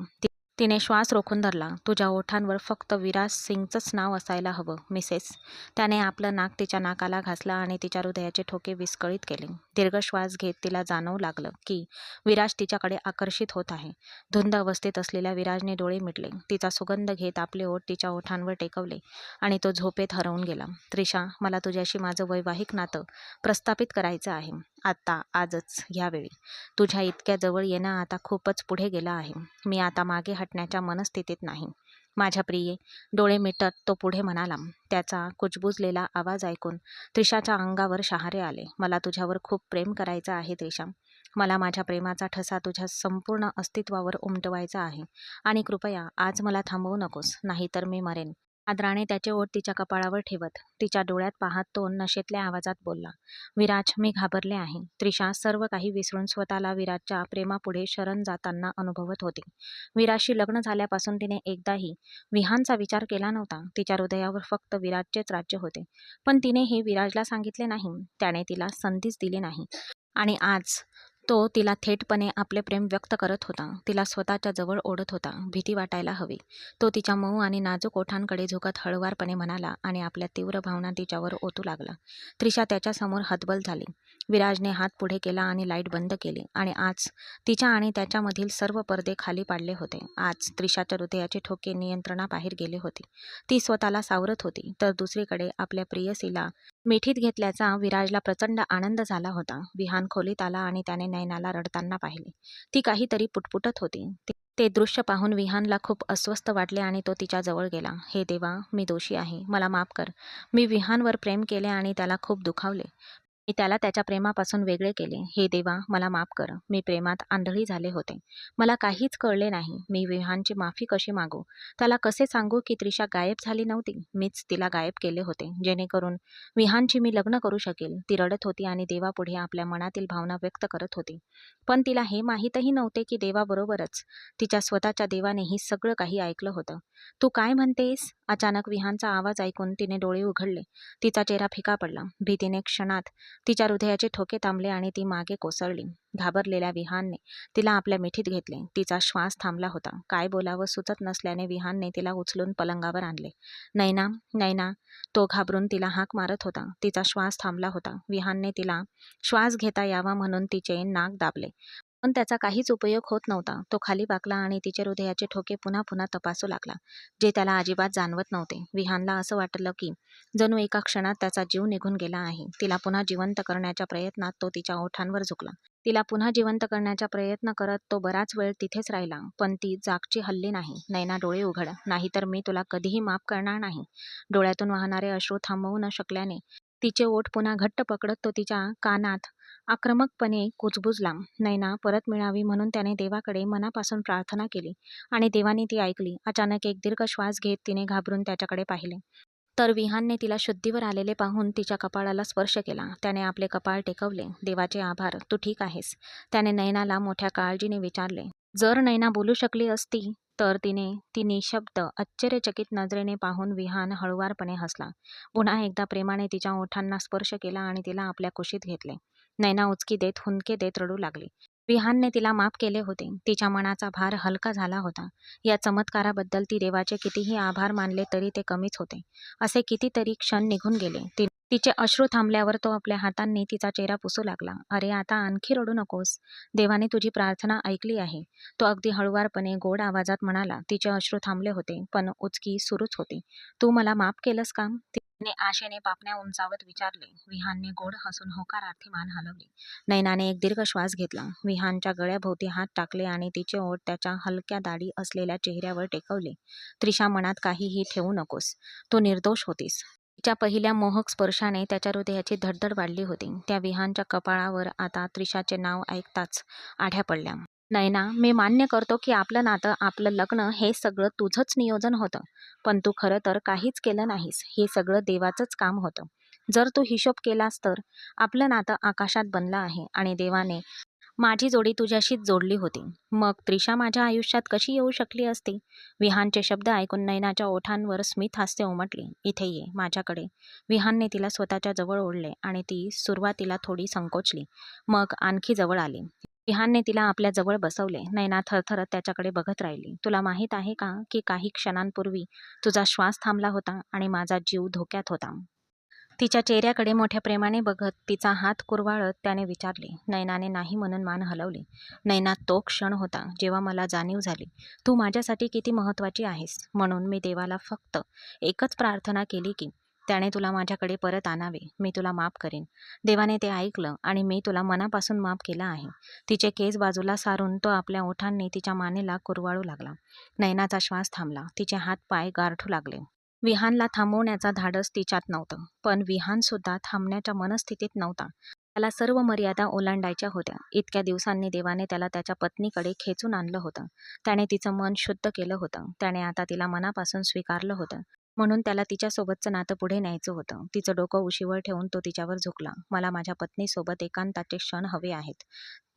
तिने श्वास रोखून धरला. तुझ्या ओठांवर फक्त विराज सिंगचंच नाव असायला हवं, मिसेस. त्याने आपलं नाक तिच्या नाकाला घासलं आणि तिच्या हृदयाचे ठोके विस्कळीत केले. दीर्घ श्वास घेत तिला जाणवू लागलं की विराज तिच्याकडे आकर्षित होत आहे. धुंद अवस्थेत असलेल्या विराजने डोळे मिटले. तिचा सुगंध घेत आपले ओठ तिच्या ओठांवर टेकवले आणि तो झोपेत हरवून गेला. त्रिशा, मला तुझ्याशी माझं वैवाहिक नातं प्रस्थापित करायचं आहे. आत्ता, आजच, ह्यावेळी. तुझ्या इतक्या जवळ येणं आता खूपच पुढे गेलं आहे. मी आता मागे हटण्याच्या मनस्थितीत नाही. माझ्या प्रिये, डोळे मिटत तो पुढे म्हणाला. त्याचा कुजबुजलेला आवाज ऐकून त्रिशाच्या अंगावर शहारे आले. मला तुझ्यावर खूप प्रेम करायचं आहे त्रिशा. मला माझ्या प्रेमाचा ठसा तुझ्या संपूर्ण अस्तित्वावर उमटवायचा आहे. आणि कृपया आज मला थांबवू नकोस, नाहीतर मी मरेन. आदराने त्याचे ओठ तिच्या कपाळावर ठेवत तिच्या डोळ्यात पाहत तो नशेतल्या आवाजात बोलला. विराज, मी घाबरले आहे. त्रिशा सर्व काही विसरून स्वतःला विराजच्या प्रेमापुढे शरण जाताना अनुभवत होती. विराजशी लग्न झाल्यापासून तिने एकदाही विहानचा विचार केला नव्हता. तिच्या हृदयावर फक्त विराजचेच राज्य होते. पण तिने हे विराजला सांगितले नाही. त्याने तिला संधीच दिली नाही. आणि आज तो तिला थेटपणे आपले प्रेम व्यक्त करत होता. तिला स्वतःच्या जवळ ओढत होता. भीती वाटायला हवी. तो तिच्या मऊ आणि नाजूक ओठांकडे झुकत हळुवारपणे म्हणाला आणि आपल्या तीव्र भावना तिच्यावर ओतू लागला. त्रिशा त्याच्यासमोर हतबल झाली. विराजने हात पुढे केला आणि लाईट बंद केली आणि आज तिच्या आणि त्याच्यामधील सर्व पडदे खाली पाडले होते. आज त्रिशाच्या हृदयाचे ठोके नियंत्रणाबाहेर गेले होते. ती स्वतःला सावरत होती, तर दुसरीकडे आपल्या प्रेयसीला मिठीत घेतल्याचा विराजला प्रचंड आनंद झाला होता. विहान खोलीत आला आणि त्याने नयनाला रडताना पाहिले. ती काहीतरी पुटपुटत होती. ते दृश्य पाहून विहानला खूप अस्वस्थ वाटले आणि तो तिच्या जवळ गेला. हे देवा, मी दोषी आहे, मला माफ कर. मी विहानवर प्रेम केले आणि त्याला खूप दुखावले. मी त्याला त्याच्या प्रेमापासून वेगळे केले. हे देवा, मला माफ कर. मी प्रेमात आंधळी झाले होते. मला काहीच कळले नाही. मी विहानची माफी कशी मागू? त्याला कसे सांगू की त्रिशा गायब झाली नव्हती? मीच तिला गायब केले होते, जेणेकरून विहानची मी लग्न करू शकेल. ती रडत होती आणि देवापुढे आपल्या मनातील भावना व्यक्त करत होती. पण तिला हे माहीतही नव्हते की देवाबरोबरच तिच्या स्वतःच्या देवानेही सगळं काही ऐकलं होतं. तू काय म्हणतेस? अचानक विहानचा आवाज ऐकून तिने डोळे उघडले. तिचा चेहरा फिका पडला. भीतीने क्षणात तिच्या हृदयाचे ठोके थांबले आणि ती मागे कोसळली. घाबरलेल्या विहानने तिला आपल्या मिठीत घेतले. तिचा श्वास थांबला होता. काय बोलावं सुचत नसल्याने विहानने तिला उचलून पलंगावर आणले. नैना, नैना, तो घाबरून तिला हाक मारत होता. तिचा श्वास थांबला होता. विहानने तिला श्वास घेता यावा म्हणून तिचे नाक दाबले. पण त्याचा काहीच उपयोग होत नव्हता. तो खाली वाकला आणि तिचे हृदयाचे ठोके पुन्हा पुन्हा तपासू लागला, जे त्याला अजिबात जाणवत नव्हते. विहानला असं वाटलं की जणू एका क्षणात त्याचा जीव निघून गेला आहे. तिला पुन्हा जिवंत करण्याच्या प्रयत्नात तो तिच्या ओठांवर झुकला. तिला पुन्हा जिवंत करण्याचा प्रयत्न करत तो बराच वेळ तिथेच राहिला, पण ती जागची हलली नाही. नैना, डोळे उघड, नाहीतर मी तुला कधीही माफ करणार नाही. डोळ्यातून वाहणारे अश्रू थांबवू न शकल्याने तिचे ओठ पुन्हा घट्ट पकडत तो तिच्या कानात आक्रमकपणे कुजबुजला. नैना परत मिळावी म्हणून त्याने देवाकडे मनापासून प्रार्थना केली आणि देवाने ती ऐकली. अचानक एक दीर्घ श्वास घेत तिने घाबरून त्याच्याकडे पाहिले. तर विहानने तिला शुद्धीवर आलेले पाहून तिच्या कपाळाला स्पर्श केला. त्याने आपले कपाळ टेकवले. देवाचे आभार, तू ठीक आहेस? त्याने नयनाला मोठ्या काळजीने विचारले. जर नैना बोलू शकली असती तर ती निशब्द आश्चर्यचकित नजरेने पाहून विहान हळुवारपणे हसला. पुन्हा एकदा प्रेमाने तिच्या ओठांना स्पर्श केला आणि तिला आपल्या कुशीत घेतले. नैना उचकी देत हुंदके देत रडू लागली. विहानने तिला माफ केले होते. तिच्या मनाचा भार हलका झाला होता. या चमत्काराबद्दल ती देवाचे कितीही आभार मानले तरी ते कमीच होते. असे कितीतरी क्षण निघून गेले. तिचे अश्रू थांबल्यावर तो आपल्या हातांनी तिचा चेहरा पुसू लागला. अरे, आता आणखी रडू नकोस. देवाने तुझी प्रार्थना ऐकली आहे, तो अगदी हळुवारपणे गोड आवाजात म्हणाला. तिचे अश्रू थांबले होते, पण उचकी सुरूच होती. तू मला माफ केलंस का? तिने आशेने पापण्या उंचावत विचारले. विहानने गोड हसून होकारार्थी मान हलवली. नैनाने एक दीर्घ श्वास घेतला. विहानच्या गळ्याभोवती हात टाकले आणि तिचे ओठ त्याच्या हलक्या दाढी असलेल्या चेहऱ्यावर टेकवले. त्रिशा, मनात काहीही ठेवू नकोस. तू निर्दोष होतीस. तिच्या पहिल्या मोहक स्पर्शाने त्याच्या हृदयाची धडधड वाढली होती. त्या विहानच्या कपाळावर आता त्रिशाचे नाव ऐकताच आढ्या पडल्या. नैना, मी मान्य करतो की आपलं नातं, आपलं लग्न हे सगळं तुझंच नियोजन होतं. पण तू खरं तर काहीच केलं नाहीस. हे सगळं देवाचंच काम होतं. जर तू हिशोब केलास तर आपलं नातं आकाशात बनलं आहे आणि देवाने माझी जोडी तुझ्याशीच जोडली होती. मग त्रिशा माझ्या आयुष्यात कशी येऊ शकली असती? विहानचे शब्द ऐकून नयनाच्या ओठांवर स्मित हास्य उमटले. इथे ये माझ्याकडे. विहानने तिला स्वतःच्या जवळ ओढले आणि ती सुरुवातीला थोडी संकोचली. मग आणखी जवळ आली. विहानने तिला आपल्या जवळ बसवले. नयना थरथरत त्याच्याकडे बघत राहिली. तुला माहीत आहे का की काही क्षणांपूर्वी तुझा श्वास थांबला होता आणि माझा जीव धोक्यात होता. तिच्या चेहऱ्याकडे मोठ्या प्रेमाने बघत तिचा हात कुरवाळत त्याने विचारले. नयनाने नाही म्हणून मान हलवली. नयना, तो क्षण होता जेव्हा मला जाणीव झाली तू माझ्यासाठी किती महत्त्वाची आहेस. म्हणून मी देवाला फक्त एकच प्रार्थना केली की त्याने तुला माझ्याकडे परत आणावे. मी तुला माफ करेन. देवाने ते ऐकलं आणि मी तुला मनापासून माफ केलं आहे. तिचे केस बाजूला सारून तो आपल्या ओठांनी तिच्या मानेला कुरवाळू लागला. नयनाचा श्वास थांबला. तिचे हात पाय गारठू लागले. विहानला थांबवण्याचा धाडस तिच्यात नव्हतं, पण विहान सुद्धा थांबण्याच्या मनस्थितीत नव्हता. त्याला सर्व मर्यादा ओलांडायच्या होत्या. इतक्या दिवसांनी देवाने त्याला त्याच्या पत्नीकडे खेचून आणलं होतं. त्याने तिचं मन शुद्ध केलं होतं. त्याने आता तिला मनापासून स्वीकारलं होतं. म्हणून त्याला तिच्यासोबतचं नातं पुढे न्यायचं होतं. तिचं डोकं उशीवर ठेवून तो तिच्यावर झुकला. मला माझ्या पत्नीसोबत एकांताचे क्षण हवे आहेत,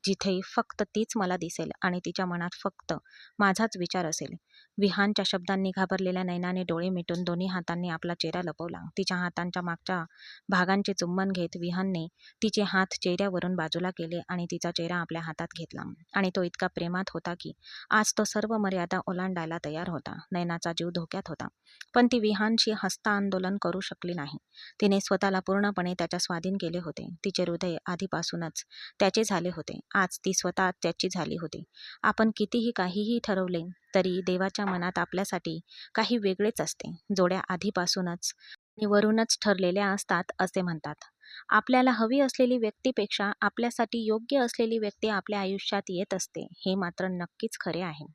जिथे फक्त तीच मला दिसेल आणि तिच्या मनात फक्त माझाच विचार असेल. विहानच्या शब्दांनी घाबरलेल्या नयनाने डोळे मिटून दोन्ही हातांनी आपला चेहरा लपवला. तिच्या हातांच्या मागच्या भागांचे चुंबन घेत विहानने तिचे हात चेहऱ्यावरून बाजूला केले आणि तिचा चेहरा आपल्या हातात घेतला. आणि तो इतका प्रेमात होता की आज तो सर्व मर्यादा ओलांडायला तयार होता. नयनाचा जीव धोक्यात होता, पण ती विहानशी हस्तांदोलन करू शकली नाही. तिने स्वतःला पूर्णपणे त्याच्या स्वाधीन केले होते. तिचे हृदय आधीपासूनच त्याचे झाले होते. आज ती स्वतः त्याची झाली होती. आपण कितीही काहीही ठरवले तरी देवाच्या मनात आपल्यासाठी काही वेगळेच असते. जोड्या आधीपासूनच आणि वरूनच ठरलेल्या असतात असे म्हणतात. आपल्याला हवी असलेली व्यक्तीपेक्षा आपल्यासाठी योग्य असलेली व्यक्ती आपल्या आयुष्यात येत असते, हे मात्र नक्कीच खरे आहे.